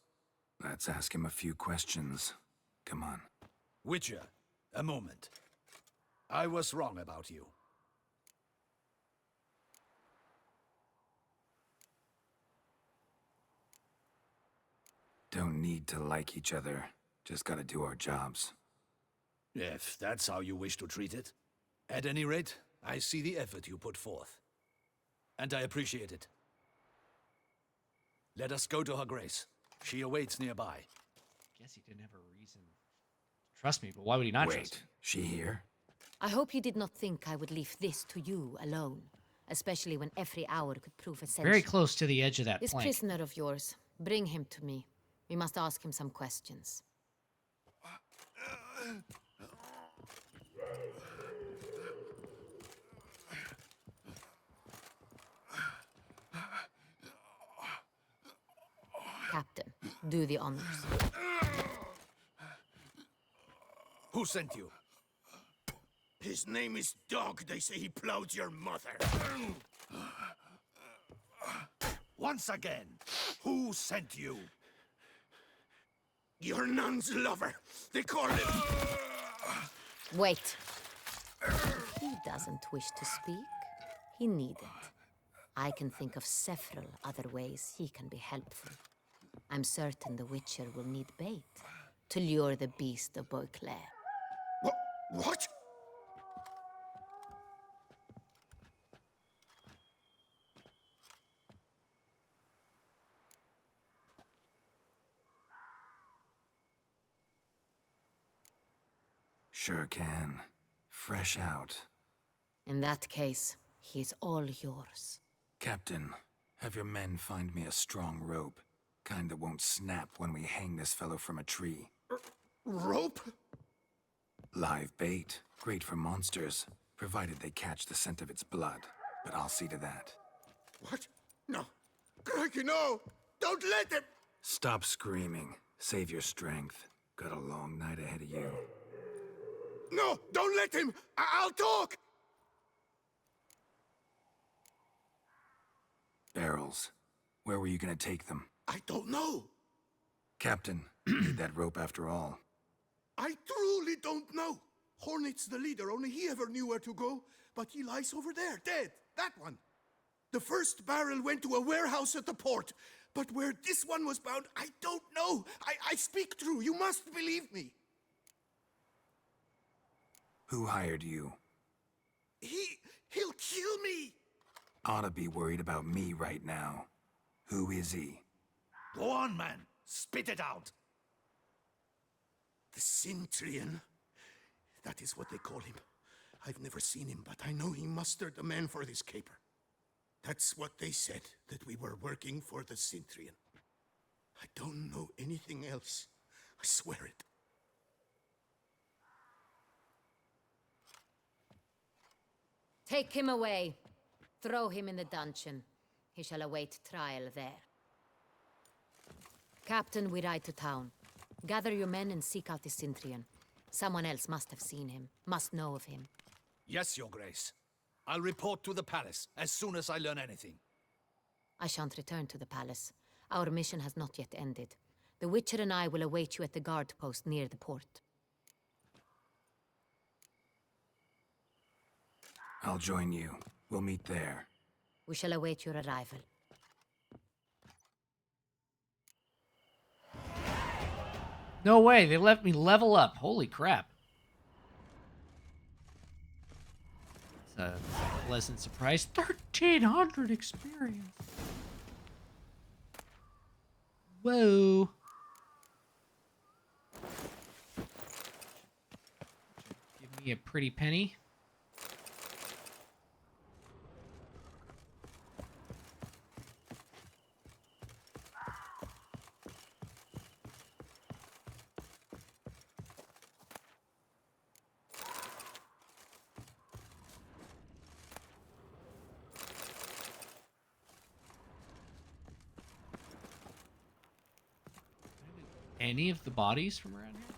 Let's ask him a few questions. Come on. Witcher, a moment. I was wrong about you. Don't need to like each other. Just gotta do our jobs. If that's how you wish to treat it. At any rate, I see the effort you put forth. And I appreciate it. Let us go to her grace. She awaits nearby. Guess he didn't have a reason to trust me, but why would he not trust me? She here? I hope you did not think I would leave this to you alone, especially when every hour could prove essential. Very close to the edge of that This plank. prisoner of yours, bring him to me. We must ask him some questions. Captain, do the honors. Who sent you? His name is Dog. They say he plowed your mother. Once again, who sent you? Your nun's lover. They call him... Wait. If he doesn't wish to speak, he needn't. I can think of several other ways he can be helpful. I'm certain the Witcher will need bait to lure the beast of Beauclair. What? Sure can. Fresh out. In that case, he's all yours. Captain, have your men find me a strong rope. Kind that won't snap when we hang this fellow from a tree. Rope? Live bait. Great for monsters, provided they catch the scent of its blood. But I'll see to that. What? No. Crikey, no! Don't let him! Stop screaming. Save your strength. Got a long night ahead of you. No! Don't let him! I'll talk! Barrels. Where were you gonna take them? I don't know. Captain, need that rope after all. I truly don't know. Hornet's the leader, only he ever knew where to go. But he lies over there, dead. That one. The first barrel went to a warehouse at the port. But where this one was bound, I don't know. I speak true. You must believe me. Who hired you? He'll kill me. Oughta be worried about me right now. Who is he? Go on, man. Spit it out. The Cintrian. That is what they call him. I've never seen him, but I know he mustered the men for this caper. That's what they said, that we were working for the Cintrian. I don't know anything else. I swear it. Take him away. Throw him in the dungeon. He shall await trial there. Captain, we ride to town. Gather your men and seek out the Cintrian. Someone else must have seen him, must know of him. Yes, Your Grace. I'll report to the palace as soon as I learn anything. I shan't return to the palace. Our mission has not yet ended. The Witcher and I will await you at the guard post near the port. I'll join you. We'll meet there. We shall await your arrival. No way, they let me level up. Holy crap. a pleasant surprise. 1,300 experience. Whoa. Give me a pretty penny. Any of the bodies from around here?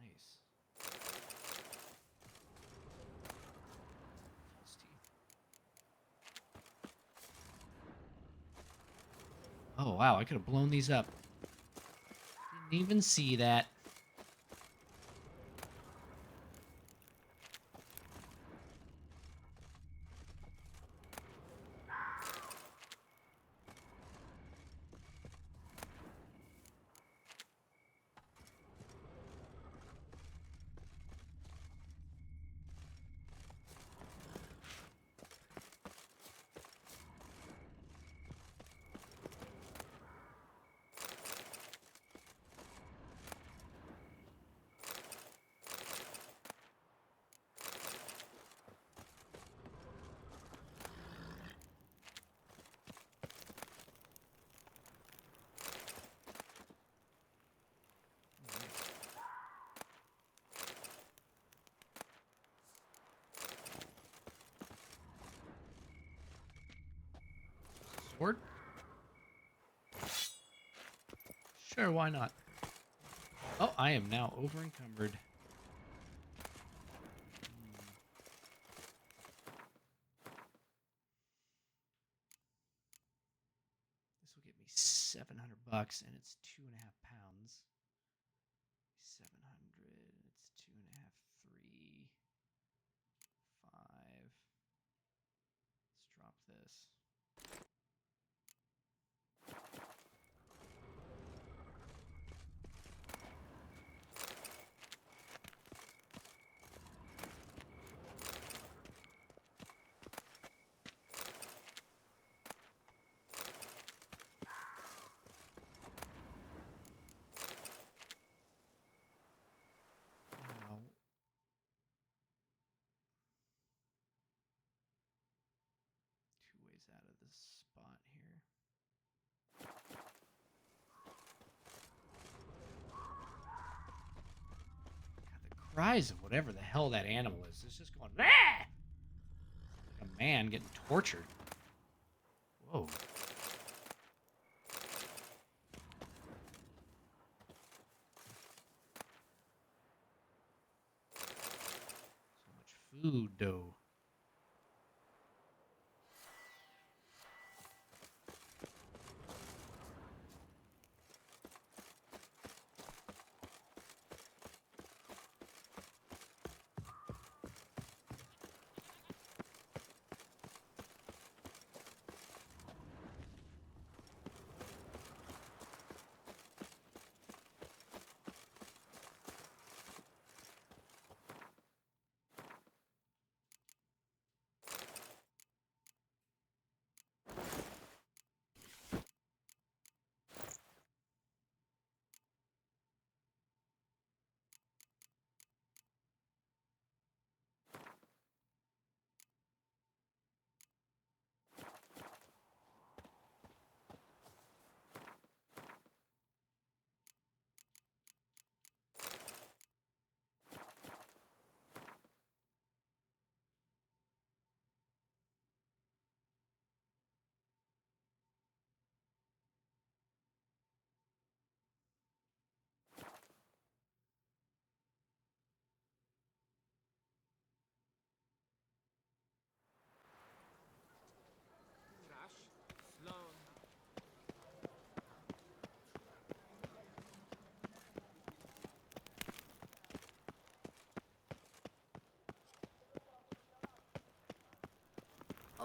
Nice. Oh wow, I could have blown these up. Didn't even see that. Sword? Sure, why not? Oh, I am now over encumbered. This will get me $700 and it's 2.5 pounds. 700, it's 2.5, 3, 5. Let's drop this. Out of this spot here. God, the cries of whatever the hell that animal is. It's just going, ah! Like a man getting tortured. Whoa. So much food, though.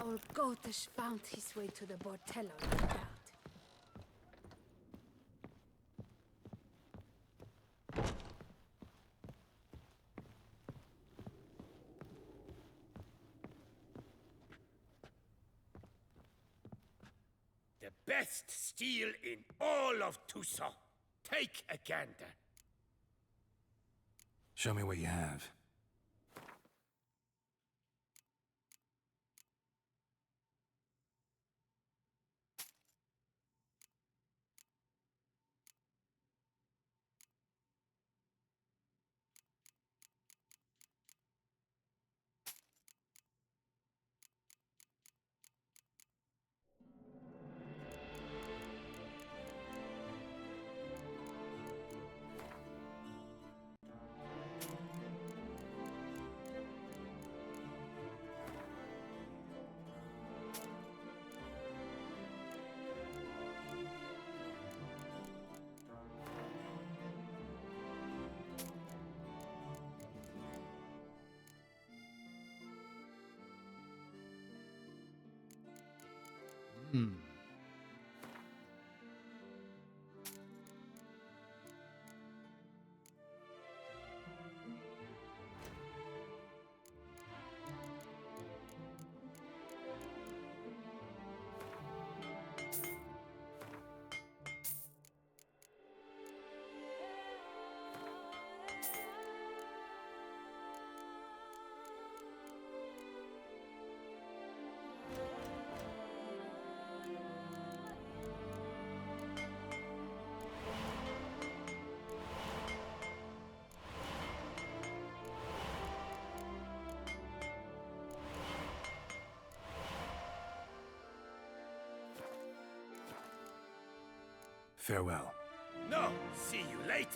Old Gotish found his way to the Bordello, no doubt. The best steel in all of Toussaint. Take a gander. Show me what you have. Hmm. Farewell. No, see you later.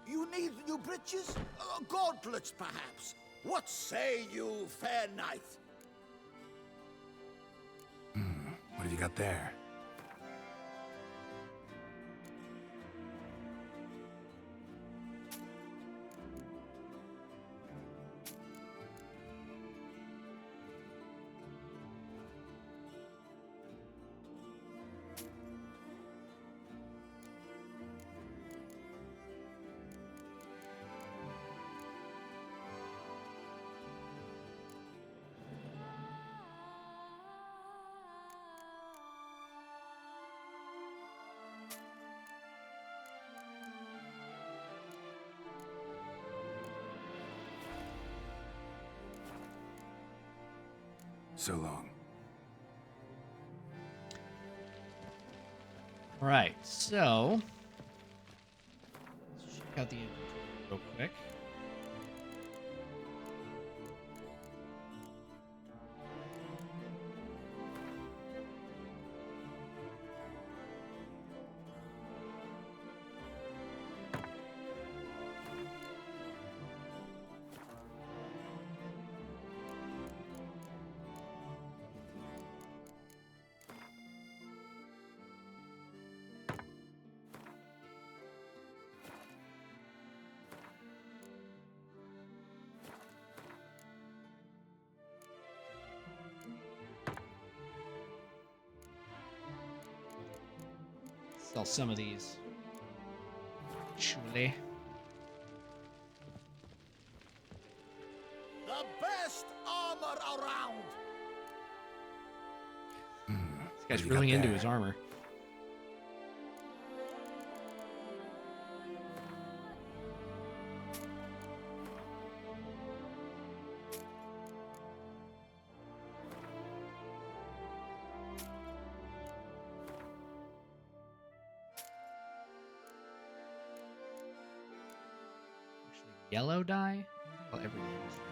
You need new breeches? Gauntlets, perhaps? What say you, fair knight? What have you got there? So long. Right, so let's check out the inventory real quick. Sell some of these. Surely. The best armor around! This guy's really into his armor. Yellow dye? Well, everything is that.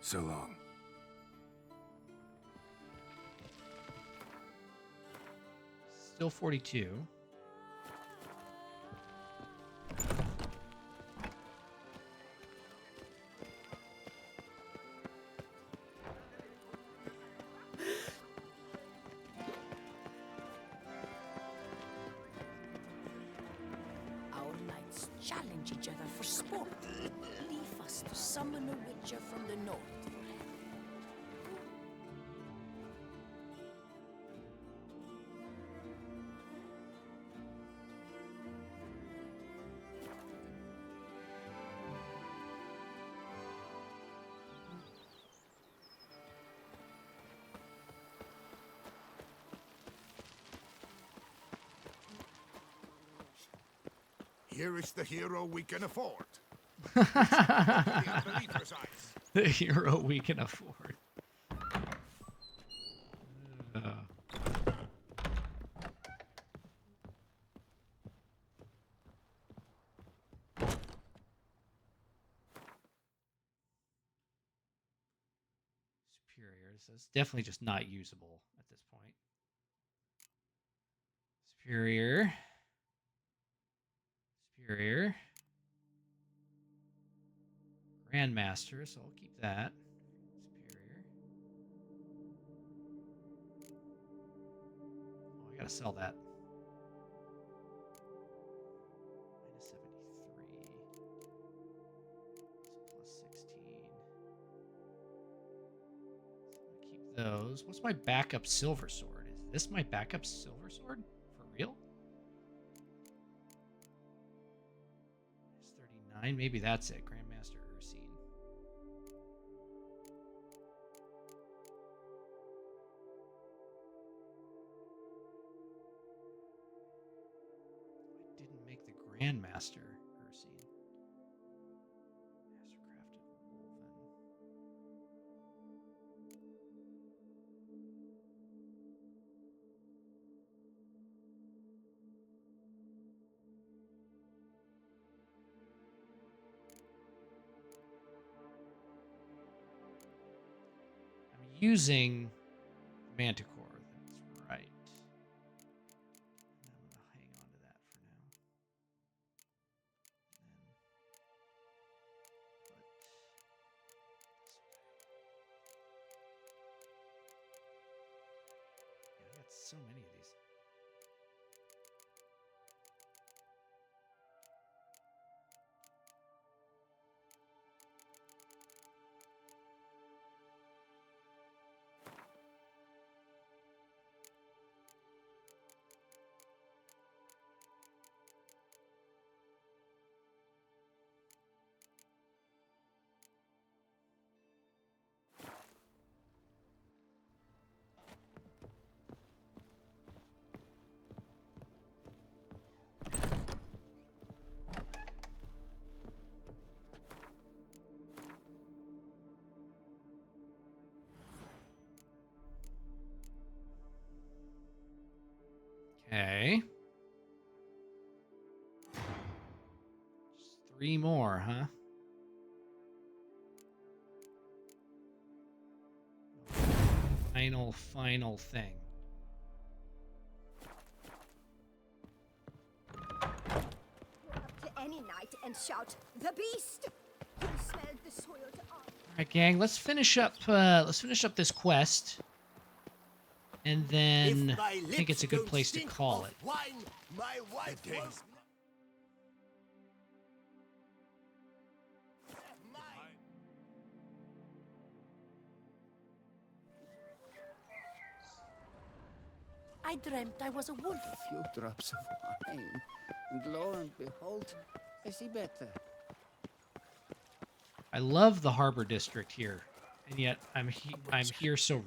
So long. Still 42. summon a witcher from the north. Here is the hero we can afford. The hero we can afford. Superiors. That's definitely just not usable at this point. Superior. Superior. Grandmaster, so I'll keep that. Superior. Oh, I gotta sell that. Minus 73. So plus 16. So I'm gonna keep those. What's my backup silver sword? Is this my backup silver sword? For real? Minus 39. Maybe that's it. Grandmaster Ursine. I didn't make the Grandmaster Ursine. Mastercrafted woven. I'm using Manticore. That's right. And I'm gonna hang on to that for now. And then put this away. Yeah, I got so many of these. Okay. Just 3 more, huh? Final thing. Up to any night and shout, "The beast!" You smell the soiled earth. All right, gang. Let's finish up this quest, and then I think it's a good place to call it. Wine, my wife was I dreamt I was a wolf. A few drops of wine, and lo and behold, I see better. I love the harbor district here, and yet I'm here so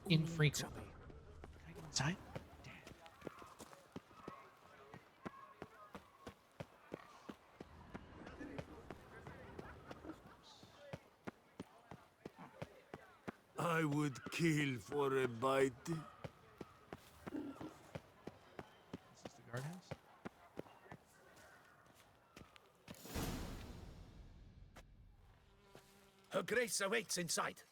infrequently. Can I go inside? I would kill for a bite. This is the guardhouse. Her Grace awaits inside.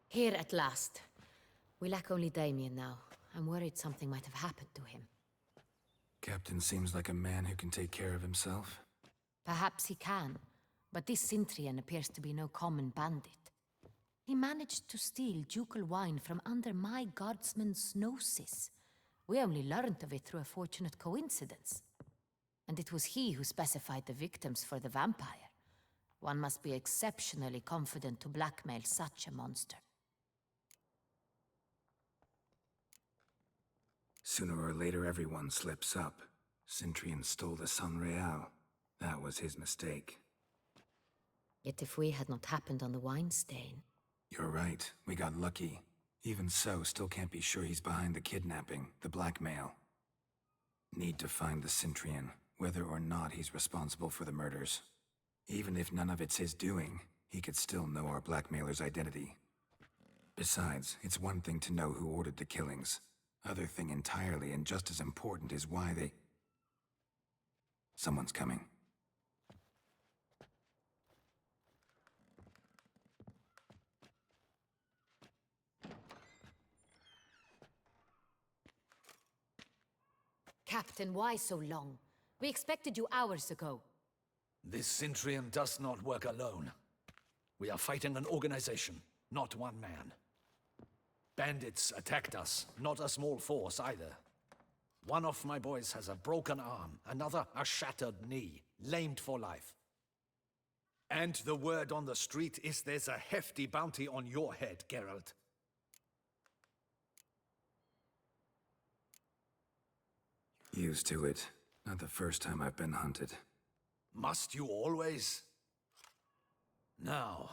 Here at last. We lack only Damien now. I'm worried something might have happened to him. Captain seems like a man who can take care of himself. Perhaps he can, but this Cintrian appears to be no common bandit. He managed to steal ducal wine from under my guardsman's noses. We only learned of it through a fortunate coincidence. and it was he who specified the victims for the vampire. One must be exceptionally confident to blackmail such a monster. Sooner or later, everyone slips up. Cintrian stole the San Real. That was his mistake. Yet if we had not happened on the wine stain... You're right. We got lucky. Even so, still can't be sure he's behind the kidnapping, the blackmail. Need to find the Cintrian, whether or not he's responsible for the murders. Even if none of it's his doing, he could still know our blackmailer's identity. Besides, it's one thing to know who ordered the killings. Other thing entirely, and just as important, is why they... Someone's coming. Captain, why so long? We expected you hours ago. This Cintrian does not work alone. We are fighting an organization, not one man. Bandits attacked us, not a small force either. One of my boys has a broken arm, another a shattered knee, lamed for life. And the word on the street is there's a hefty bounty on your head, Geralt. Used to it. Not the first time I've been hunted. Must you always? Now,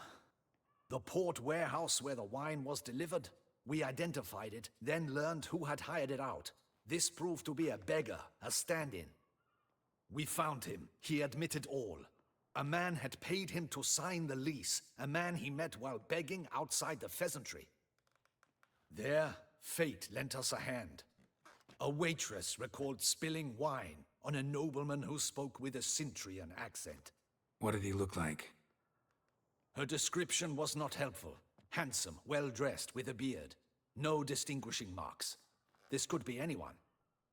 the port warehouse where the wine was delivered, we identified it, then learned who had hired it out. This proved to be a beggar, a stand-in. We found him. He admitted all. A man had paid him to sign the lease, a man he met while begging outside the pheasantry. There, fate lent us a hand. A waitress recalled spilling wine on a nobleman who spoke with a Cintrian accent. What did he look like? Her description was not helpful. Handsome, well-dressed, with a beard. No distinguishing marks. This could be anyone.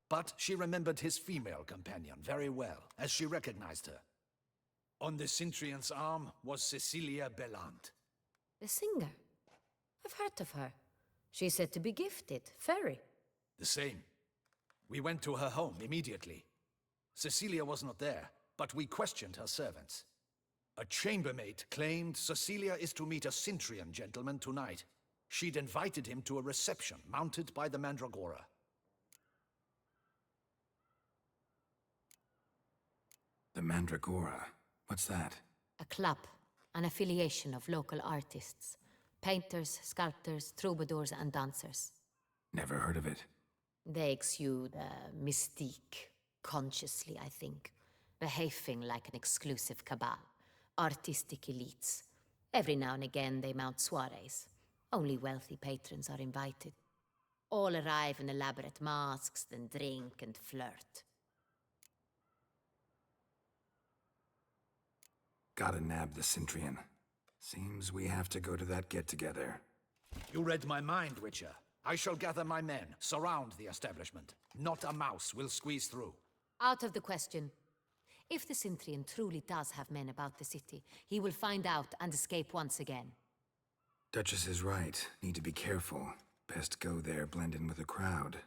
But she remembered his female companion very well, as she recognized her. On the Cintrian's arm was Cecilia Bellant. The singer? I've heard of her. She's said to be gifted, fairy. The same. We went to her home immediately. Cecilia was not there, but we questioned her servants. A chambermaid claimed Cecilia is to meet a Cintrian gentleman tonight. She'd invited him to a reception mounted by the Mandragora. The Mandragora? What's that? A club, an affiliation of local artists. Painters, sculptors, troubadours, and dancers. Never heard of it. They exude mystique, consciously, I think. Behaving like an exclusive cabal. Artistic elites. Every now and again they mount soirees. Only wealthy patrons are invited. All arrive in elaborate masks, then drink and flirt. Gotta nab the Cintrian. Seems we have to go to that get-together. You read my mind, Witcher. I shall gather my men, surround the establishment. Not a mouse will squeeze through. Out of the question. If the Cintrian truly does have men about the city, he will find out and escape once again. Duchess is right. Need to be careful. Best go there, blend in with the crowd.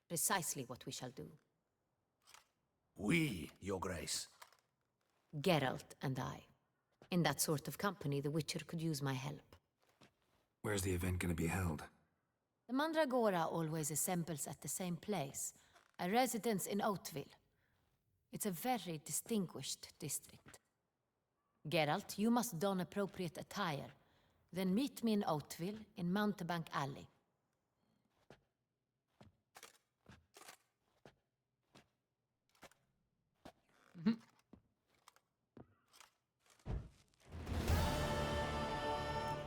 Precisely what we shall do. We, Your Grace. Geralt and I. In that sort of company, the Witcher could use my help. Where's the event gonna be held? The Mandragora always assembles at the same place, a residence in Oatville. It's a very distinguished district. Geralt, you must don appropriate attire. Then meet me in Oatville, in Mountebank Alley.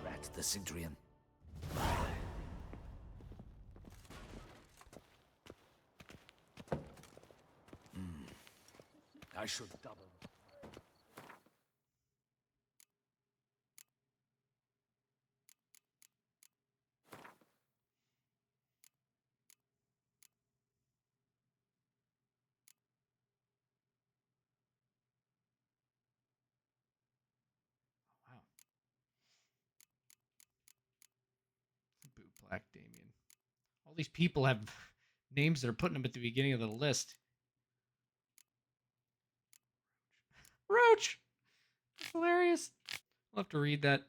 Rat the Cintrian. I should double. Wow. Boot Black Damien. All these people have names that are putting them at the beginning of the list. hilarious. I'll have to read that.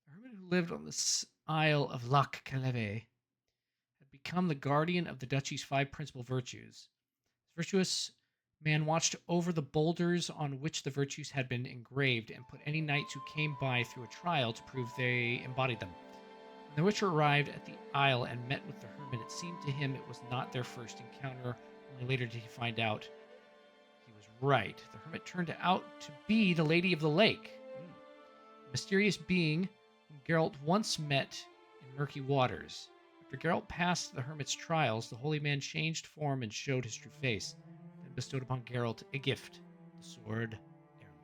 The hermit who lived on the Isle of Lac Caleve had become the guardian of the duchy's 5 principal virtues. This virtuous man watched over the boulders on which the virtues had been engraved and put any knights who came by through a trial to prove they embodied them. When the Witcher arrived at the isle and met with the hermit, it seemed to him it was not their first encounter. Only later did he find out he was right. The hermit turned out to be the Lady of the Lake, a mysterious being whom Geralt once met in murky waters. After Geralt passed the hermit's trials, the holy man changed form and showed his true face, then bestowed upon Geralt a gift, the sword erudite.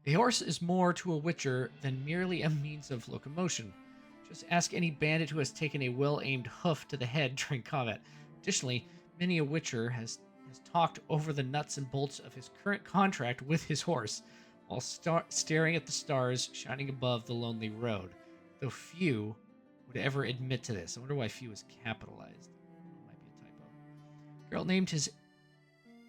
A horse is more to a Witcher than merely a means of locomotion. Just ask any bandit who has taken a well-aimed hoof to the head during combat. Additionally, many a Witcher has talked over the nuts and bolts of his current contract with his horse, while staring at the stars shining above the lonely road, though few would ever admit to this. I wonder why few is capitalized. It might be a typo.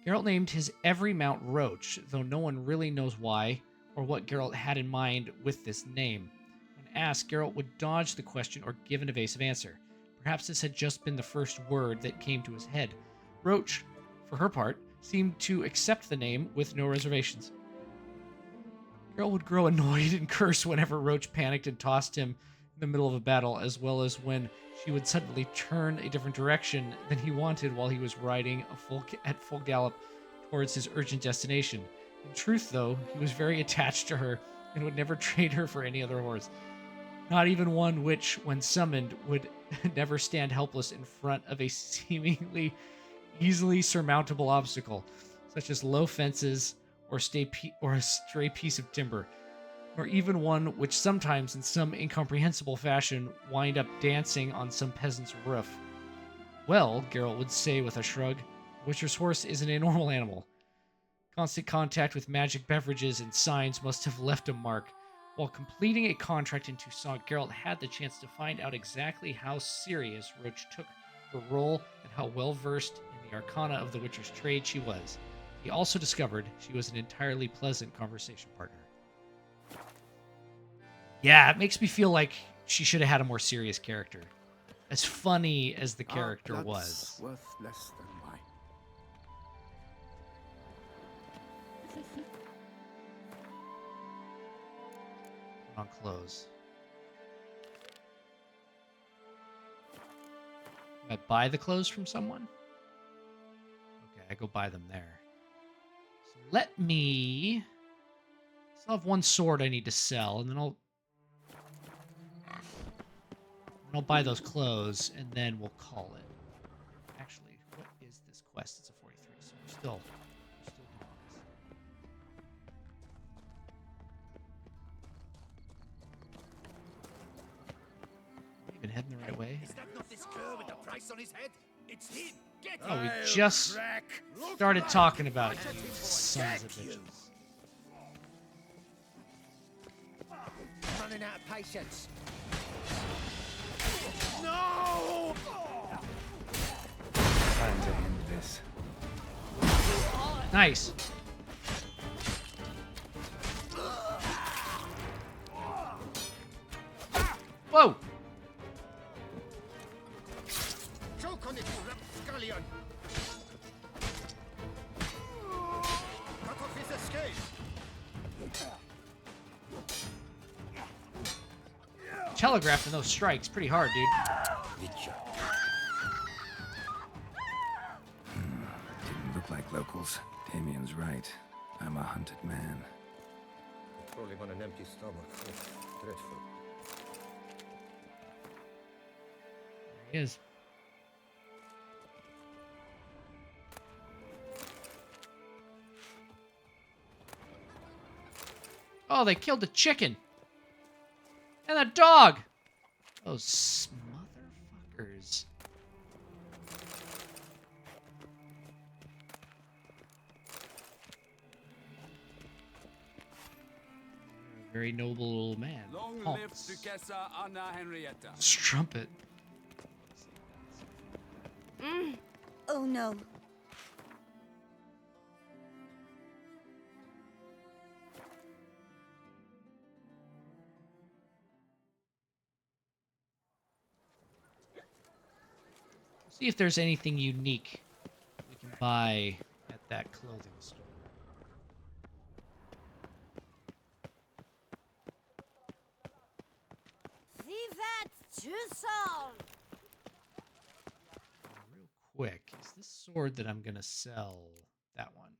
Geralt named his every mount Roach, though no one really knows why or what Geralt had in mind with this name. When asked, Geralt would dodge the question or give an evasive answer. Perhaps this had just been the first word that came to his head. Roach, for her part, seemed to accept the name with no reservations. Geralt would grow annoyed and curse whenever Roach panicked and tossed him in the middle of a battle, as well as when she would suddenly turn a different direction than he wanted while he was riding at full gallop towards his urgent destination. In truth, though, he was very attached to her and would never trade her for any other horse. Not even one which, when summoned, would never stand helpless in front of a seemingly easily surmountable obstacle, such as low fences or a stray piece of timber, or even one which sometimes, in some incomprehensible fashion, wind up dancing on some peasant's roof. Well, Geralt would say with a shrug, Witcher's horse isn't a normal animal. Constant contact with magic beverages and signs must have left a mark. While completing a contract in Toussaint, Geralt had the chance to find out exactly how serious Roach took her role and how well-versed in the arcana of the Witcher's trade she was. He also discovered she was an entirely pleasant conversation partner. Yeah, it makes me feel like she should have had a more serious character. As funny as the character was. Worth less than wine. On clothes. Can I buy the clothes from someone? Okay, I go buy them there. So let me... Still have one sword I need to sell, and then I'll buy those clothes, and then we'll call it. Actually, what is this quest? It's a 43, so we're still doing this. Even heading the right way? Is that not this cur with the price on his head? It's him! Get Oh, we him! just started talking about it, you sons of bitches. Running out of patience. No! Time to end this. Nice. Whoa! Choke on it, you rapscallion! Cut off his escape! Telegraphing those strikes pretty hard, dude. Didn't look like locals. Damien's right. I'm a hunted man. Crawling on an empty stomach. Oh, dreadful. There he is. Oh, they killed the chicken. And the dog! Those motherfuckers. Very noble man. Long Oh. live Duchesse Anna Henrietta. Strumpet. Oh no. See if there's anything unique we can buy at that clothing store. Vivat Ducal! Real quick, is this sword that I'm going to sell that one?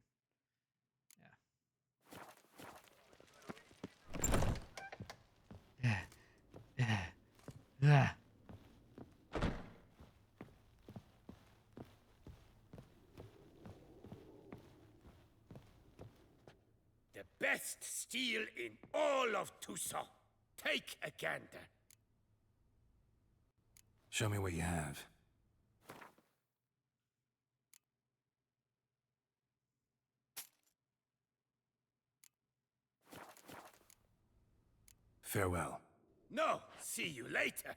Yeah. The best steel in all of Toussaint. Take a gander. Show me what you have. Farewell. No, see you later.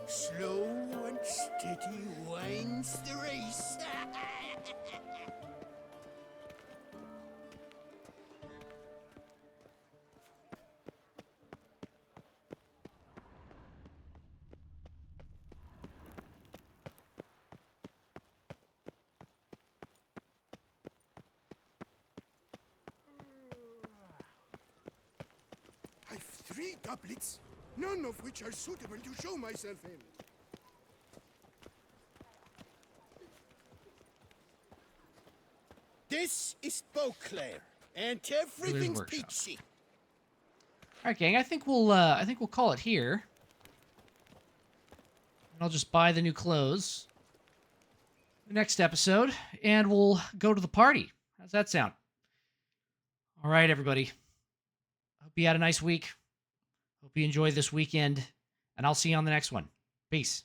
Slow and steady winds the race. I've 3 doublets, none of which are suitable to show myself in. This is Beauclair, and everything's workshop. peachy. All right, gang. I think we'll call it here. And I'll just buy the new clothes. The next episode, and we'll go to the party. How's that sound? All right, everybody. Hope you had a nice week. Hope you enjoyed this weekend, and I'll see you on the next one. Peace.